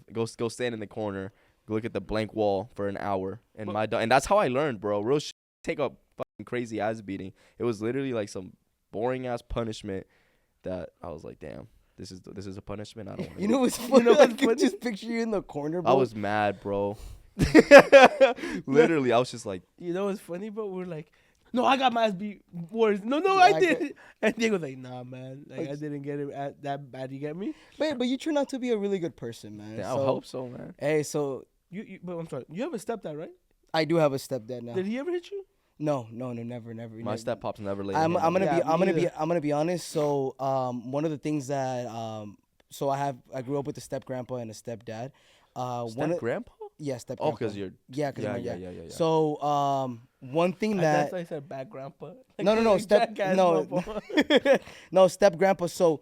the corner, go look at the blank wall for an hour, and and that's how I learned, bro. Real shit. Take a fucking crazy ass beating. It was literally like some boring ass punishment that I was like, damn, this is a punishment. I don't want. You know what's funny? I could just picture you in the corner, bro. I was mad, bro. Literally, I was just like, you know what's funny, bro? We're like, no, I got my ass beat worse. No, I didn't. And Diego's like, nah, man, like I didn't get it that bad. You get me? But you turned out to be a really good person, man. I hope so, man. Hey, so but I'm sorry, you have a stepdad, right? I do have a stepdad now. Did he ever hit you? No, never. My steppops never laid. I'm gonna be honest. So one of the things that I grew up with a step grandpa and a stepdad. Grandpa? Yeah, step. Oh, because you're. Yeah, yeah. So one thing that. That's why I said bad grandpa. Like, no, step. No, step grandpa. So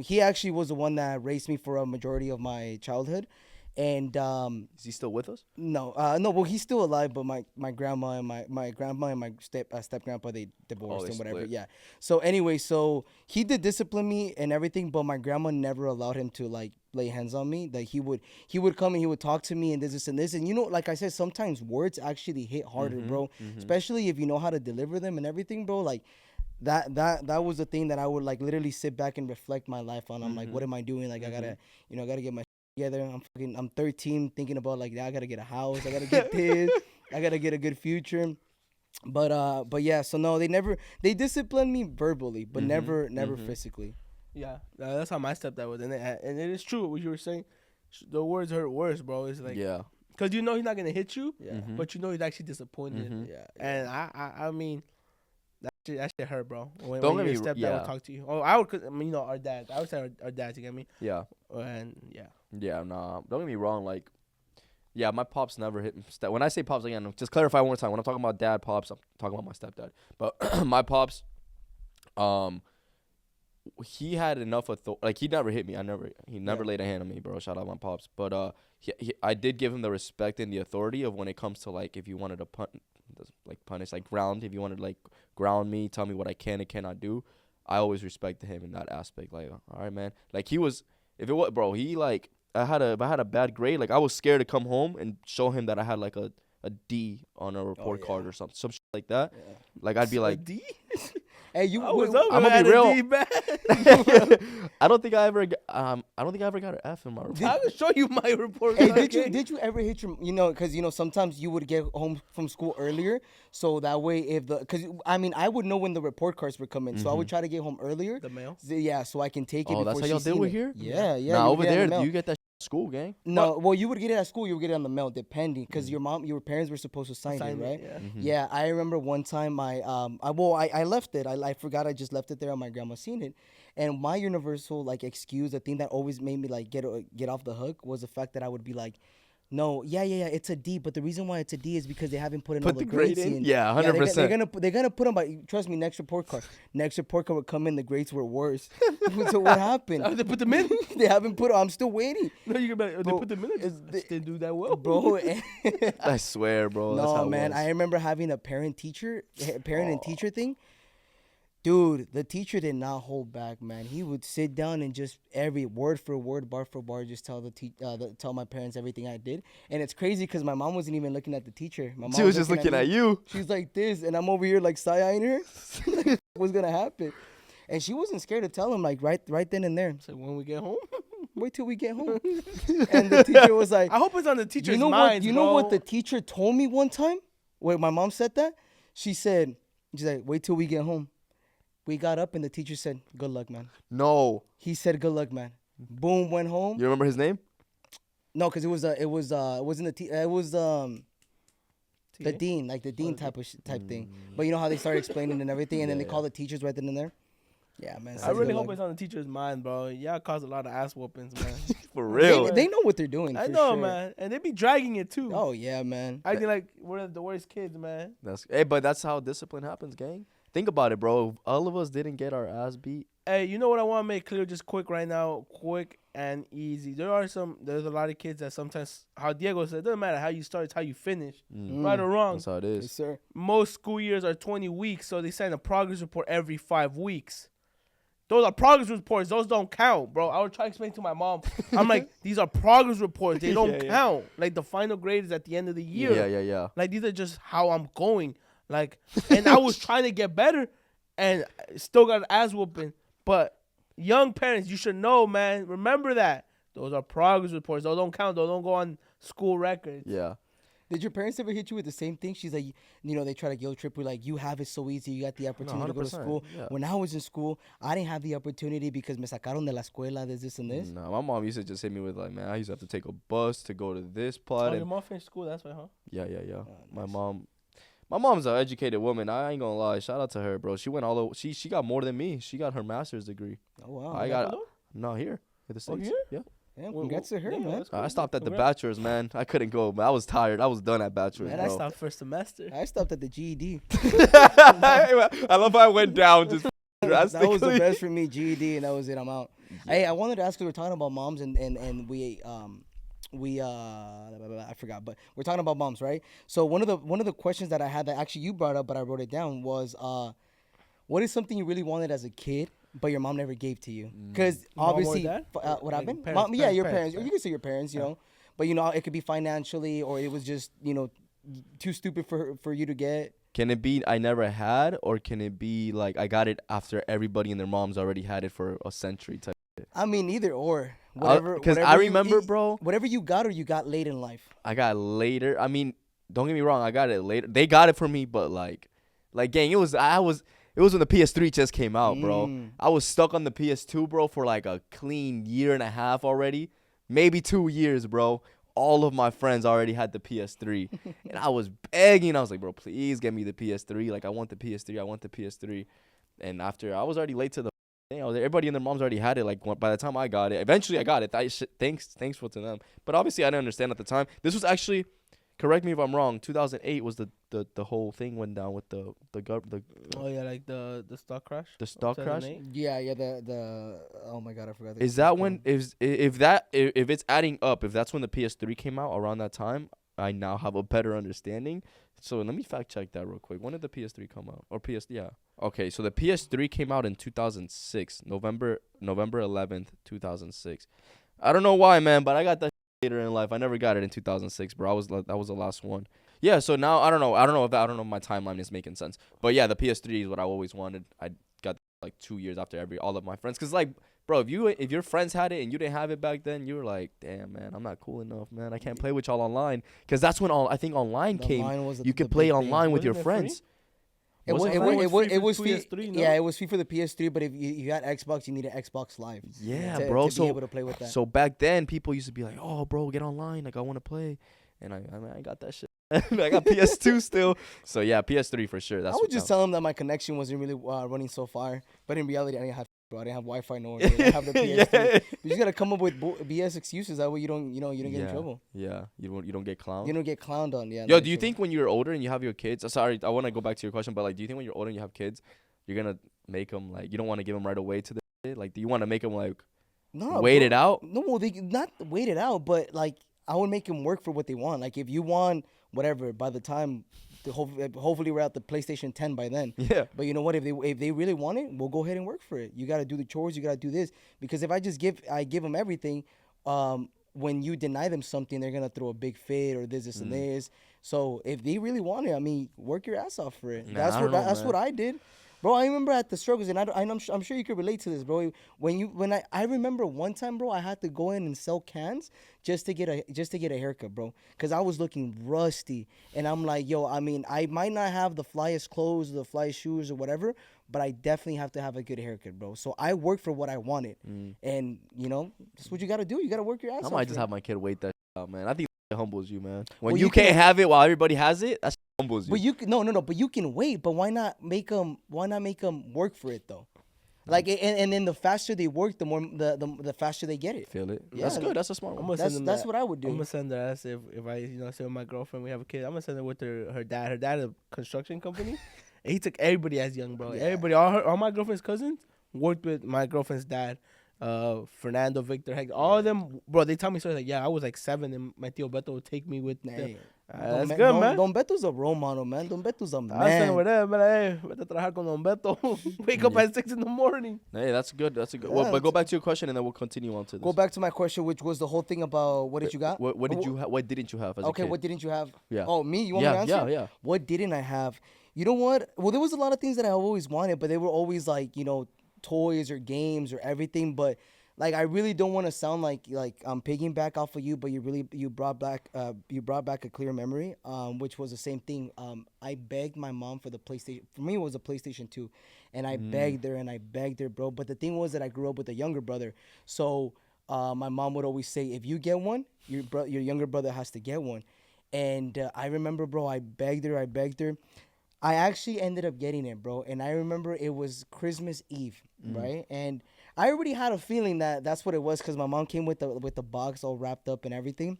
he actually was the one that raised me for a majority of my childhood. And Is he still with us? no, well, he's still alive, but my grandma and my grandma and my step grandpa, they divorced they and whatever. split. Yeah. So anyway, so he did discipline me and everything, but my grandma never allowed him to like lay hands on me. Like he would come and he would talk to me and this and this, and like I said, sometimes words actually hit harder, bro. Especially if you know how to deliver them and everything, bro. Like that was the thing that I would like literally sit back and reflect my life on. I'm like, what am I doing? Like I gotta get my together. I'm 13, thinking about like I gotta get a house, I gotta get this, I gotta get a good future. But yeah, so no, they disciplined me verbally, but never physically. Yeah, that's how my stepdad was, and it is true what you were saying. The words hurt worse, bro. It's like because he's not gonna hit you, but he's actually disappointed. Yeah, and I mean. That shit hurt, bro. When Don't your get me stepdad would talk to you. Oh, I would, our dads. I would say our dads. You get me? Yeah. And yeah. Yeah, nah. Don't get me wrong. Like, yeah, my pops never hit me. When I say pops, again, just clarify one more time. When I'm talking about dad, pops, I'm talking about my stepdad. But my pops, he had enough authority. Like, he never hit me. He never laid a hand on me, bro. Shout out my pops. But I did give him the respect and the authority of when it comes to like if you wanted to punish, like ground. If you wanted to like ground me, tell me what I can and cannot do. I always respected him in that aspect. Like, all right, man. Like he was, if I had a bad grade, like I was scared to come home and show him that I had like a D on a report card or some shit like that. Yeah. Like I'd be like, D? Hey, you. I'm gonna be real. I don't think I ever got an F in my report. I will show you my report. Hey, did you ever hit your, because sometimes you would get home from school earlier, so that way I would know when the report cards were coming, so I would try to get home earlier. The mail. Yeah, so I can take it. Oh, that's how y'all did with here. Yeah. Nah, over there, do you get that school, gang? No, well, you would get it at school. You would get it on the mail, depending, because your parents were supposed to sign it, right? Yeah. Yeah, I remember one time I left it. I forgot I just left it there, and my grandma seen it. And my universal like excuse, the thing that always made me like get off the hook, was the fact that I would be like, no, yeah, it's a D, but the reason why it's a D is because they haven't put in all the grades in. Yeah, 100%. They're gonna put them, but trust me, next report card would come in, the grades were worse. So what happened? They put them in? They haven't put. I'm still waiting. No, you can. They put them in. They didn't do that well, bro. I swear, bro. No, that's how man. it was. I remember having a parent and teacher thing. Dude, the teacher did not hold back, man. He would sit down and just every word for word, bar for bar, just tell my parents everything I did. And it's crazy because my mom wasn't even looking at the teacher. My mom She was just looking at you. She's like this, and I'm over here like side-eyeing her. Like, what's gonna happen? And she wasn't scared to tell him like right then and there. So when we get home, wait till we get home. And the teacher was like, I hope it's on the teacher's mind. You know what the teacher told me one time? Wait, my mom said that? She's like, wait till we get home. We got up and the teacher said, "Good luck, man." No. He said, "Good luck, man." Boom, went home. You remember his name? No, because it wasn't the dean, like the dean type thing. But you know how they started explaining and everything, and then they call the teachers right then and there. Yeah, man. I really hope it's on the teacher's mind, bro. Y'all cause a lot of ass whoopings, man. For real. They know what they're doing. I know, sure. Man, and they be dragging it too. Oh yeah, man. I feel like we're the worst kids, man. But that's how discipline happens, gang. Think about it, bro. All of us didn't get our ass beat. Hey, you know what I want to make clear just quick right now? Quick and easy. There's a lot of kids that sometimes, how Diego said, it doesn't matter how you start, it's how you finish. Right or wrong. That's how it is. Yes, sir. Most school years are 20 weeks, so they send a progress report every 5 weeks. Those are progress reports. Those don't count, bro. I would try to explain to my mom. I'm like, these are progress reports. They don't count. Like, the final grade is at the end of the year. Yeah. Like, these are just how I'm going. Like, and I was trying to get better and still got an ass whooping. But young parents, you should know, man. Remember that. Those are progress reports. Those don't count. Those don't go on school records. Yeah. Did your parents ever hit you with the same thing? She's like, they try to guilt trip you, like, you have it so easy. You got the opportunity to go to school. Yeah. When I was in school, I didn't have the opportunity because me sacaron de la escuela, this and this. No, my mom used to just hit me with, like, man, I used to have to take a bus to go to this part. Oh, your mom finished school, that's why, huh? Yeah. Oh, My mom's an educated woman. I ain't gonna lie. Shout out to her, bro. She went all over. She got more than me. She got her master's degree. Oh, wow. I got here at the States. Here? Yeah. Yeah, congrats to her, man. I stopped at the bachelor's, man. I couldn't go, man. I was tired. I was done at bachelor's, Man, bro. I stopped first semester. I stopped at the GED. I love how I went down just that was the best for me, GED, and that was it. I'm out. Hey, I wanted to ask, we were talking about moms, and we I forgot, but we're talking about moms, right? So one of the questions that I had that actually you brought up, but I wrote it down was what is something you really wanted as a kid, but your mom never gave to you? Because Mom or obviously, dad? what Like happened? parents, Mom, yeah, your parents, parents, or you can say your parents, you know, but you know, it could be financially, or it was just too stupid for you to get. Can it be I never had, or can it be like I got it after everybody and their moms already had it for a century type? I mean, either or. Whatever. Because I whatever remember, bro. Whatever you got or you got late in life. I got later. I mean, don't get me wrong. I got it later. They got it for me, but gang, it was when the PS3 just came out, bro. I was stuck on the PS2, bro, for like a clean year and a half already, maybe 2 years, bro. All of my friends already had the PS3, and I was begging. I was like, bro, please get me the PS3. Like, I want the PS3. I want the PS3. And after I was already late to the. Everybody and their moms already had it. Like by the time I got it, eventually I got it. Thanks for to them. But obviously I didn't understand at the time. This was actually, correct me if I'm wrong. 2008 was the whole thing went down with the Oh yeah, like the stock crash. The stock crash. Yeah. The oh my god, I forgot. Is that when if it's adding up? If that's when the PS3 came out around that time, I now have a better understanding. So let me fact check that real quick. When did the PS3 come out? Or yeah. Okay, so the PS3 came out in 2006, November 11th, 2006. I don't know why, man, but I got that later in life. I never got it in 2006, bro. That was the last one. Yeah, so now I don't know if my timeline is making sense. But yeah, the PS3 is what I always wanted. I got like 2 years after all of my friends, cuz like, bro, if your friends had it and you didn't have it back then, you were like, damn, man, I'm not cool enough, man. I can't play with y'all online, cuz that's when I think online came. You could play online with your friends. It was free. PS3, no? Yeah, it was free for the PS3. But if you had Xbox, you needed Xbox Live. Yeah, bro. To be able to play with that. So back then, people used to be like, "Oh, bro, get online. Like, I want to play," and I got that shit. I got PS2 still. So yeah, PS3 for sure. I would just tell them that my connection wasn't really running so far, but in reality, I didn't have. Bro, I didn't have Wi-Fi nowhere. I didn't have the PS3. You just gotta come up with BS excuses. That way you don't get in trouble. Yeah, you don't get clowned. You don't get clowned on. Yeah. Yo, do you think when you're older and you have your kids? Sorry, I want to go back to your question, but like, do you think when you're older and you have kids, you're gonna make them like you don't want to give them right away to the kid? Like, do you want to make them like wait it out? No, they not wait it out, but like I would make them work for what they want. Like if you want whatever, by the time. Hopefully we're at the PlayStation 10 by then. Yeah. But you know what? If they really want it, we'll go ahead and work for it. You got to do the chores. You got to do this. Because if I just give them everything, when you deny them something, they're gonna throw a big fit or this and this. So if they really want it, I mean, work your ass off for it. That's what I did. Bro, I remember at the struggles, and I'm sure you could relate to this, bro. I remember one time, bro, I had to go in and sell cans just to get a haircut, bro, because I was looking rusty, and I'm like, yo, I mean, I might not have the flyest clothes, the flyest shoes, or whatever, but I definitely have to have a good haircut, bro. So I worked for what I wanted, and that's what you gotta do. You gotta work your ass off. I might just have my kid wait that out, man. I think it humbles you, man. When you can't have it while everybody has it, that's humbles you. But you can, no. But you can wait. But why not make them work for it though? Like and then the faster they work, the more the faster they get it. Feel it. Yeah, that's good. That's a smart one. That's what I would do. I'm gonna send her ass if I say with my girlfriend we have a kid. I'm gonna send her with her dad. Her dad is a construction company. And he took everybody as young, bro. Yeah. Everybody, all my girlfriend's cousins worked with my girlfriend's dad. Fernando, Victor, Hector, all of them, bro. They tell me stories like, yeah, I was like 7, and my tío Beto would take me with them. That's good, man. Don Beto's a role model, man. Don Beto's a man. I was with them, man. Hey, vete a trabajar con Don Beto. Wake up at 6 in the morning. Hey, that's good. That's a good. Well, but go back to your question, and then we'll continue on to this. Go back to my question, which was the whole thing about what did you got? What did you have? What didn't you have as a kid? What didn't you have? Yeah. Oh, me? You want me to answer? Yeah. What didn't I have? You know what? Well, there was a lot of things that I always wanted, but they were always like, toys or games or everything. But like, I really don't want to sound like I'm piggybacking off of you, but you brought back a clear memory, which was the same thing. I begged my mom for the PlayStation. For me, it was a PlayStation 2, and I begged her, bro. But the thing was that I grew up with a younger brother, so my mom would always say, if you get one, your younger brother has to get one. And I remember, bro, I begged her. I actually ended up getting it, bro. And I remember it was Christmas Eve, right? And I already had a feeling that that's what it was because my mom came with the box all wrapped up and everything.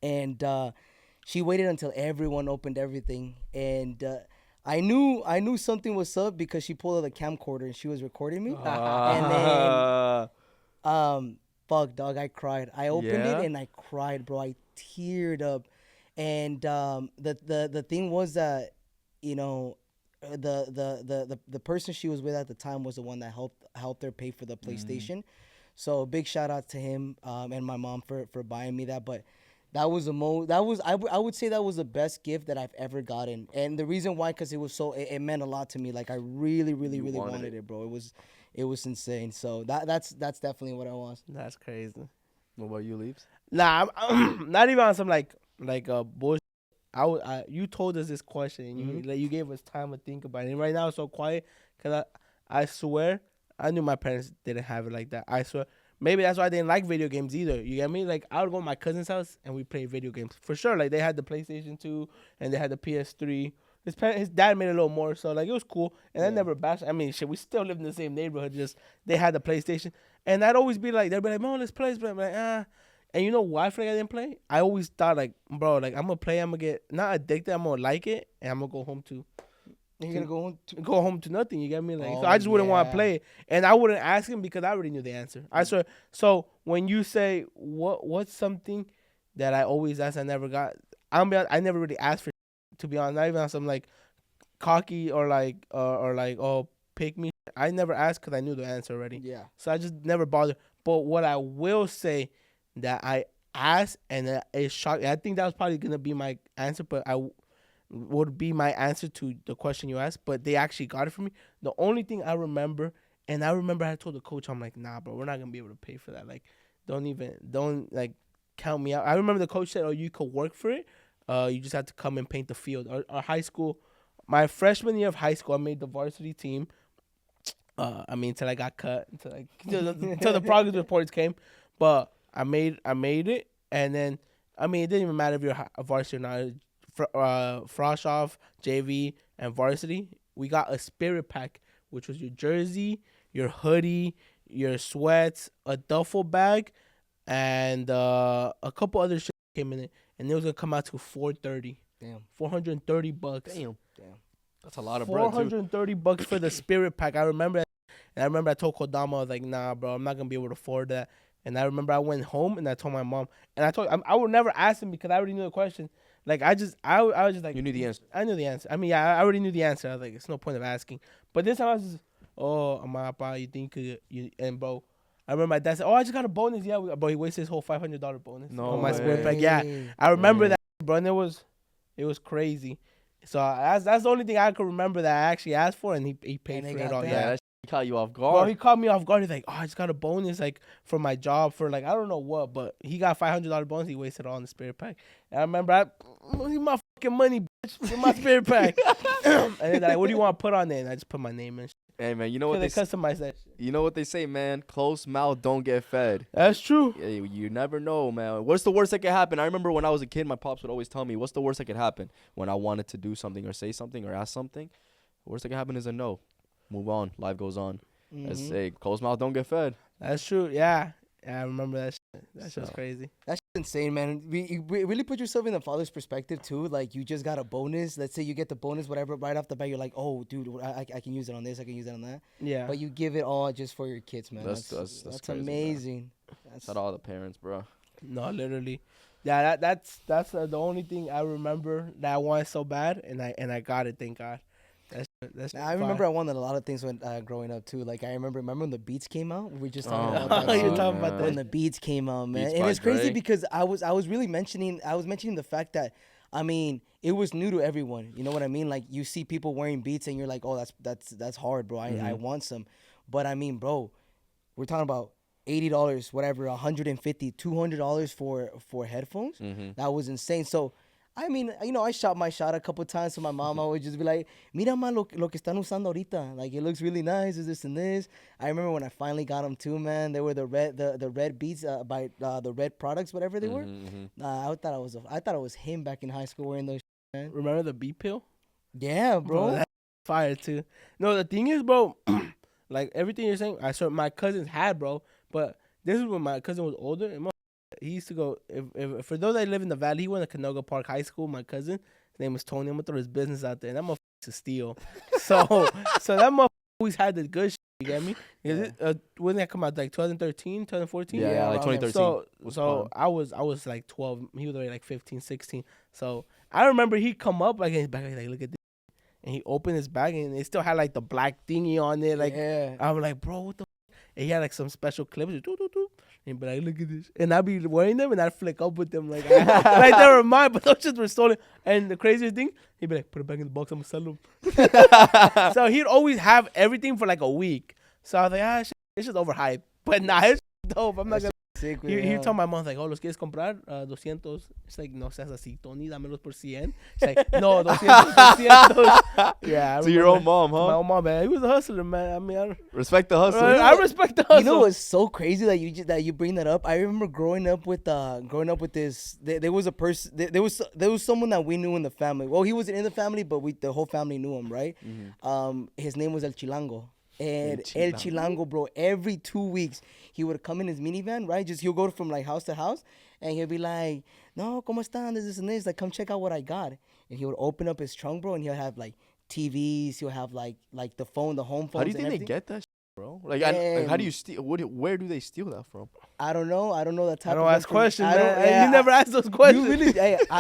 And she waited until everyone opened everything. And I knew something was up because she pulled out a camcorder and she was recording me. And then fuck, dog. I cried. I opened Yeah? it and I cried, bro. I teared up. And the thing was that, you know, the person she was with at the time was the one that helped her pay for the PlayStation. So big shout out to him and my mom for buying me that. But that was I would say that was the best gift that I've ever gotten. And the reason why, because it was it meant a lot to me. Like I really You wanted it, bro. It was insane. So that's definitely what I want. That's crazy. What about you, Leaves? Nah, I'm not even on some like bullshit. You told us this question and you gave us time to think about it. And right now it's so quiet because I swear I knew my parents didn't have it like that. I swear. Maybe that's why I didn't like video games either. You get me? Like I would go to my cousin's house and we play video games for sure. Like they had the PlayStation 2 and they had the PS3. His dad made a little more, so like it was cool. And I never bashed. I mean, shit, we still lived in the same neighborhood. Just they had the PlayStation, and I'd always be like, they'd be like, "Mom, let's play." I'm like, ah. And you know why I feel like I didn't play? I always thought like, bro, like I'm gonna play, I'm gonna get not addicted, I'm gonna like it, and I'm gonna go home to. You're gonna go home to nothing. You get me? Like, so I just wouldn't want to play it, and I wouldn't ask him because I already knew the answer. I swear. So when you say what's something that I always ask, I never got. I never really asked for. To be honest, not even on some like cocky or like oh pick me. I never asked because I knew the answer already. Yeah. So I just never bothered. But what I will say that I asked and it shocked. I think that was probably gonna be my answer, but would be my answer to the question you asked. But they actually got it for me. The only thing I remember, and I remember I told the coach, I'm like, nah, bro, we're not gonna be able to pay for that. Like, don't like count me out. I remember the coach said, oh, you could work for it. You just have to come and paint the field. Our high school, my freshman year of high school, I made the varsity team. I mean, until I got cut, until the progress reports came, but I made it, and then I mean, it didn't even matter if you're a varsity or not. Frosh off, JV, and varsity, we got a spirit pack, which was your jersey, your hoodie, your sweats, a duffel bag, and a couple other shit came in it, and it was gonna come out to $430. Damn. $430. Damn. That's a lot of bread, too. $430 for the spirit pack. I remember that. And I remember I told Kodama, I was like, nah, bro, I'm not going to be able to afford that. And I remember I went home and I told my mom. And I would never ask him because I already knew the question. Like, I was just like. You knew the answer. I knew the answer. I mean, yeah, I already knew the answer. I was like, it's no point of asking. But this time I was just, oh, Amapa, you think you. And, bro, I remember my dad said, oh, I just got a bonus. Yeah, bro, he wasted his whole $500 bonus on my spirit pack. Yeah, I remember that, bro. And it was crazy. So that's the only thing I could remember that I actually asked for, and he paid for it all. Yeah, that caught you off guard. Well, he caught me off guard. He's like, oh, I just got a bonus like for my job for like I don't know what, but he got $500 bonus. He wasted it all on the spirit pack. And I remember he's my fucking money, bitch, in my spirit pack. And then like, what do you want to put on there? And I just put my name in. Hey man, you know what they customize that shit. You know what they say, man? Closed mouth don't get fed. That's true. Yeah, you never know, man. What's the worst that could happen? I remember when I was a kid, my pops would always tell me, what's the worst that could happen when I wanted to do something or say something or ask something? The worst that could happen is a no. Move on. Life goes on. Let's say closed mouth don't get fed. That's true. Yeah. I remember that shit. That's just crazy. That's insane, man. You really put yourself in the father's perspective, too. Like, you just got a bonus. Let's say you get the bonus, whatever, right off the bat. You're like, oh, dude, I can use it on this. I can use it on that. Yeah. But you give it all just for your kids, man. That's crazy, amazing. That's not all the parents, bro. No, literally. Yeah, that's the only thing I remember that I wanted so bad, and I got it, thank God. I remember I wanted a lot of things when growing up too. Like I remember when the Beats came out. We were just talking about that. You're talking about that. When the Beats came out, man. Beats and it's crazy Drake. because I was mentioning the fact that I mean it was new to everyone. You know what I mean? Like you see people wearing Beats and you're like, oh, that's hard, bro. I want some. But I mean, bro, we're talking about $80, whatever, $150, $200 for headphones. That was insane. So. I mean, you know, I shot my shot a couple times to my mom. I would just be like, mira ma lo que están usando ahorita. Like, it looks really nice, this and this. I remember when I finally got them too, man. They were the red Beats by the Red Products, whatever they were. I thought it was him back in high school wearing those shit, man. Remember the beat pill? Yeah, bro. That's fire too. No, the thing is, bro, like everything you're saying, I saw my cousins had, bro. But this is when my cousin was older. And he used to go, if for those that live in the valley, he went to Canoga Park High School. My cousin, his name was Tony. I'm going to throw his business out there. And that motherfucker to steal. So that motherfucker always had the good shit. You get me? When that come out, like 2013, 2014? Yeah, like around there. 2013. So I was like 12. He was already like 15, 16. So I remember he come up like in his bag, like, look at this. And he opened his bag and it still had like the black thingy on it. Like I'm like, bro, what the f-? And he had like some special clips. And he'd be like, look at this. And I'd be wearing them and I'd flick up with them. Like, like they were mine, but those shit were stolen. And the craziest thing, he'd be like, put it back in the box, I'm gonna sell them. So he'd always have everything for like a week. So I was like, shit, this is overhyped. But nah, it's dope. I'm not gonna. He told my mom, like, oh, ¿los quieres comprar? 200. It's like, no seas así, Tony, dámelos por 100. It's like, no, 200. Yeah. To your own mom, huh? My own mom, man. He was a hustler, man. I mean, respect the hustle. I respect the hustle. You know what's so crazy that you bring that up? I remember growing up with this. There was a person. There was someone that we knew in the family. Well, he wasn't in the family, but the whole family knew him, right? Mm-hmm. His name was El Chilango. And El Chilango, bro, every 2 weeks, he would come in his minivan, right? He'll go from like house to house, and he'll be like, no, ¿cómo están? This and this. Like, come check out what I got. And he would open up his trunk, bro, and he'll have like TVs. He'll have like the phone, the home phones. How do you think they get that, bro? Like, how do you steal? Where do they steal that from? I don't know. I don't know that type. I don't ask questions, man. You never ask those questions.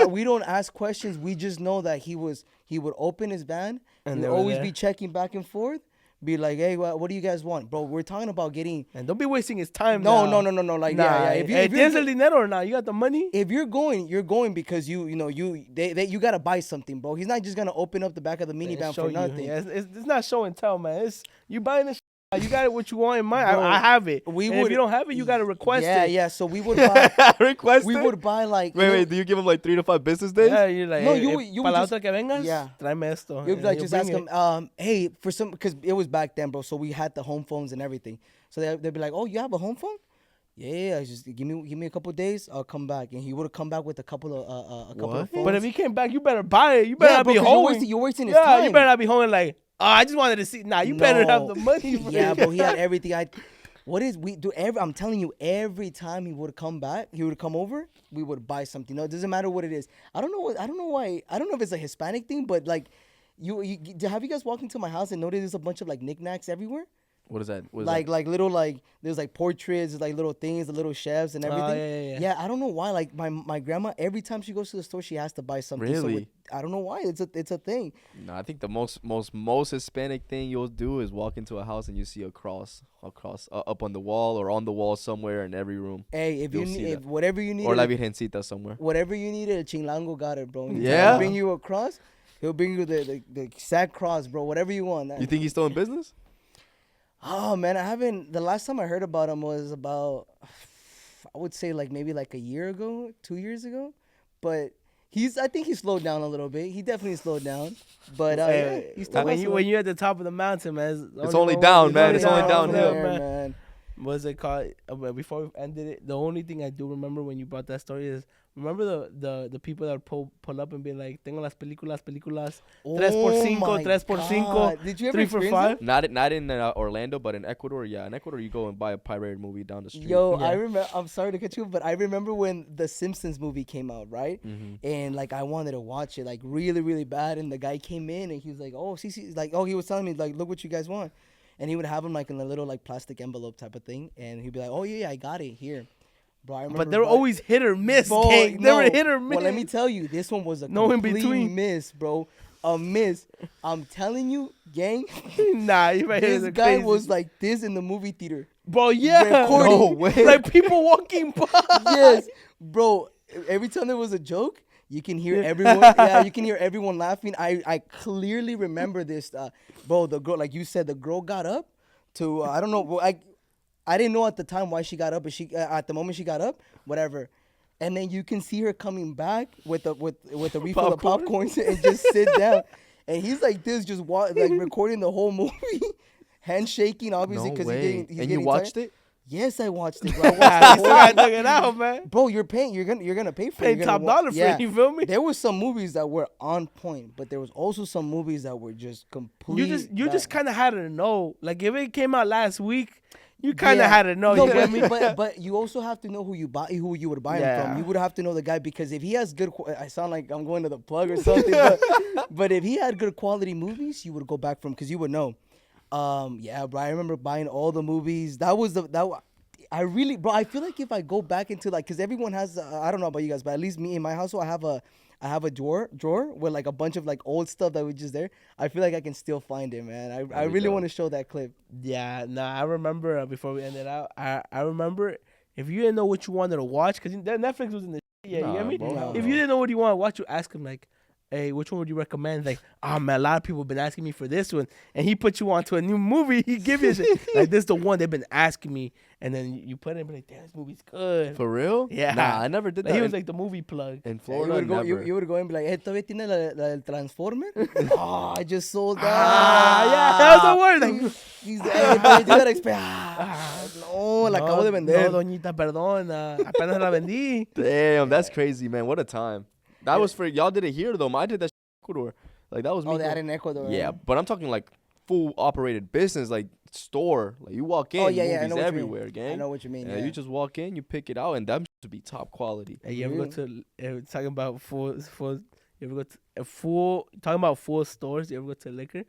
We don't ask questions. We just know that he would open his van and he'd always be checking back and forth. Be like, hey, what do you guys want, bro? We're talking about getting. And don't be wasting his time. No. Like, If tienes el dinero or not, you got the money. If you're going because you gotta buy something, bro. He's not just gonna open up the back of the minivan for nothing. Yeah, it's not show and tell, man. It's you buying this. You got it what you want in mind. I have it. If you don't have it, you gotta request it. Yeah. So we would buy. Request. We would buy like. Wait. Do you give him like 3 to 5 business days? Yeah, you're like. No, you would just. Que vengas, yeah. Tráeme esto. You'd like just ask him. Hey, for some, because it was back then, bro. So we had the home phones and everything. So they'd be like, oh, you have a home phone? Yeah. Just give me a couple of days. I'll come back, and he would have come back with a couple of phones. But if he came back, you better buy it. You better not be home. You're wasting his time. Yeah, you better not be home like. I just wanted to see. Nah, you better have the money. Yeah, but he had everything. I'm telling you, every time he would come back, he would come over, we would buy something. No, it doesn't matter what it is. I don't know why. I don't know if it's a Hispanic thing, but like, have you guys walked into my house and noticed there's a bunch of like knickknacks everywhere? What is that? Like little like there's like portraits, there's like little things, the little chefs and everything. Yeah, I don't know why. Like my grandma, every time she goes to the store, she has to buy something. Really? So I don't know why. It's a thing. No, I think the most Hispanic thing you'll do is walk into a house and you see a cross up on the wall or on the wall somewhere in every room. Hey, if whatever you need, or La Virgencita somewhere. Whatever you needed, Chilango got it, bro. Yeah. He'll bring you a cross. He'll bring you the exact cross, bro. Whatever you want. You think he's still in business? Oh man, I haven't. The last time I heard about him was about, I would say like maybe like a year ago, 2 years ago. But I think he slowed down a little bit. He definitely slowed down. But he's still when you're at the top of the mountain, man. It's only down, man. It's only downhill, man. What's it called? Before we ended it, the only thing I do remember when you brought that story is, remember the people that would pull up and be like, tengo las películas, 3x5, 3x5, Did you ever 3 for 5? Not in Orlando, but in Ecuador. Yeah, in Ecuador you go and buy a pirated movie down the street. Yo, yeah. I remember. I'm sorry to cut you, but I remember when the Simpsons movie came out, right? Mm-hmm. And like I wanted to watch it like really, really bad. And the guy came in and he was like, "Oh, see," like, "Oh," he was telling me like, "Look what you guys want." And he would have them like in a little like plastic envelope type of thing, and he'd be like, "Oh yeah, I got it here." Bro, I but they're always hit or miss, gang. They were hit or miss. Well, let me tell you, this one was a complete miss, bro. A miss. I'm telling you, gang. Nah, this guy was like this in the movie theater. Bro, yeah. Recording. No way. Like people walking by. Yes, bro. Every time there was a joke, you can hear everyone. Yeah, you can hear everyone laughing. I clearly remember this, bro. The girl, like you said, the girl got up to I don't know. I didn't know at the time why she got up, but she at the moment she got up, whatever. And then you can see her coming back with a refill of popcorn and just sit down. And he's like this, just like recording the whole movie, handshaking, obviously, because he's getting you watched tired. it? Yes, I watched it, bro. I took it out, man. Bro, you're paying. You're gonna pay for it. Pay top dollar for it. You feel me? There were some movies that were on point, but there was also some movies that were just complete. You just kind of had to know. Like if it came out last week, you kind of had to know. No, you get me? But you also have to know who you would buy them from. You would have to know the guy, because if he has good, I sound like I'm going to the plug or something. but if he had good quality movies, you would go back from, because you would know. Yeah, bro. I remember buying all the movies. I really, bro. I feel like if I go back into like, cause everyone has. I don't know about you guys, but at least me in my household, I have a drawer with like a bunch of like old stuff that was just there. I feel like I can still find it, man. I really want to show that clip. Yeah, nah, I remember before we ended out, I remember if you didn't know what you wanted to watch, because Netflix was in the shit, yeah, you get me? Bro, No. If you didn't know what you want to watch, you ask him, like, hey, which one would you recommend? Like, oh, man, a lot of people have been asking me for this one. And he put you onto a new movie. He give you shit. Like, this is the one they've been asking me. And then you put it and be like, damn, this movie's good. For real? Yeah. Nah, I never did Like, that. he was like the movie plug. in You Florida, would go, never. you would go and be like, "Hey, todavía tiene la del Transformer?" Oh, I just sold that. Yeah, that was the word. Like, He's hey, bro, you gotta expect. No, la acabo de vender. No, doñita, perdón. Apenas la vendí. Damn, that's crazy, man. What a time. That was for y'all. Did it here though? I did that in Ecuador. Like that was me. Oh, they had in Ecuador. Yeah, but I'm talking like full operated business, like store. Like you walk in, Oh, yeah, I movies know what you everywhere, mean. gang. I know what you mean. Yeah, Yeah. you just walk in, you pick it out, and them to be top quality. Hey, you ever go to talking about full? You ever go to a full talking about full stores? You ever go to liquor?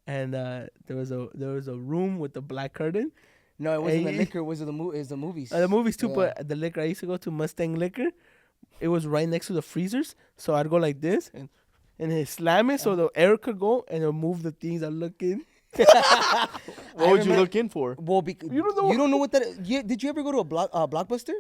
And there was a room with the black curtain. No, it wasn't Hey. the liquor. It was the movies. The movies too, Yeah. but the liquor I used to go to Mustang Liquor. It was right next to the freezers, so I'd go like this and it slam it so the air could go and it'll move the things I look in. What would you look in for? Well, You don't know you don't know what that is. Did you ever go to a Blockbuster?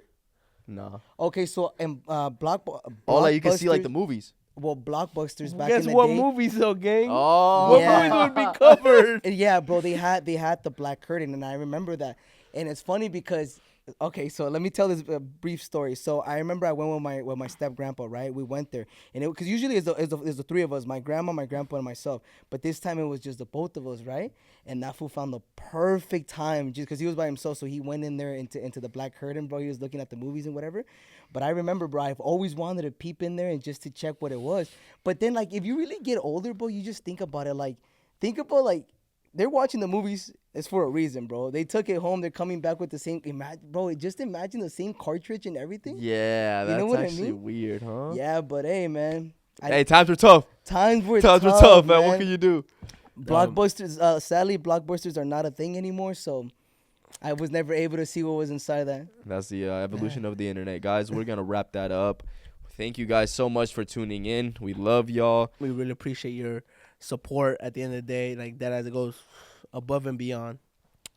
Nah. Okay, so in All like you can see like the Blockbusters- movies. Well, Blockbusters back Guess in the what day. movies though, gang? Oh. What Yeah. movies would be covered? Yeah, bro, they had the black curtain, and I remember that. And it's funny because, okay, so let me tell this brief story. So I remember I went with my step grandpa, right? We went there, and because usually it's the three of us, my grandma, my grandpa, and myself. But this time it was just the both of us, right? And that fool found the perfect time just because he was by himself, so he went in there into the black curtain, bro. He was looking at the movies and whatever. But I remember, bro, I've always wanted to peep in there and just to check what it was. But then, like, if you really get older, bro, you just think about it. Like, they're watching the movies. It's for a reason, bro. They took it home. They're coming back with the same. Bro, just imagine the same cartridge and everything. Yeah, You that's know what I actually mean? weird, huh? Yeah, but hey, man. Hey, times were tough. Times were Times were tough, man. What can you do? Blockbusters, sadly, blockbusters are not a thing anymore. So I was never able to see what was inside that. That's the evolution of the internet, guys. We're gonna wrap that up. Thank you guys so much for tuning in. We love y'all. We really appreciate your support at the end of the day, like that as it goes above and beyond.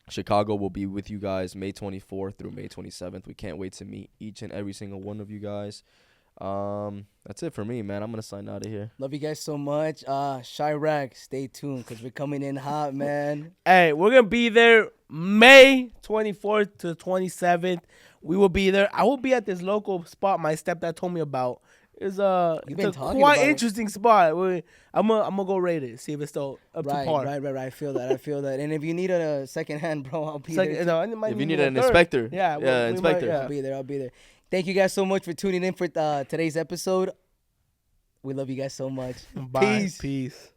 Chicago will be with you guys May 24th through May 27th. We can't wait to meet each and every single one of you guys. That's it for me, man. I'm gonna sign out of here. Love you guys so much. Chirac, stay tuned because we're coming in hot, man. Hey, we're gonna be there May 24th to 27th. We will be there. I will be at this local spot my stepdad told me about. It's You've been it's a talking quite about it. interesting spot. I'm gonna go rate it, see if it's still up to par. Right. I feel that. And if you need a second hand, bro, I'll be there. No, it might If be you need a an third. inspector, Yeah, yeah, inspector. I'll be there. Thank you guys so much for tuning in for today's episode. We love you guys so much. Bye. Peace.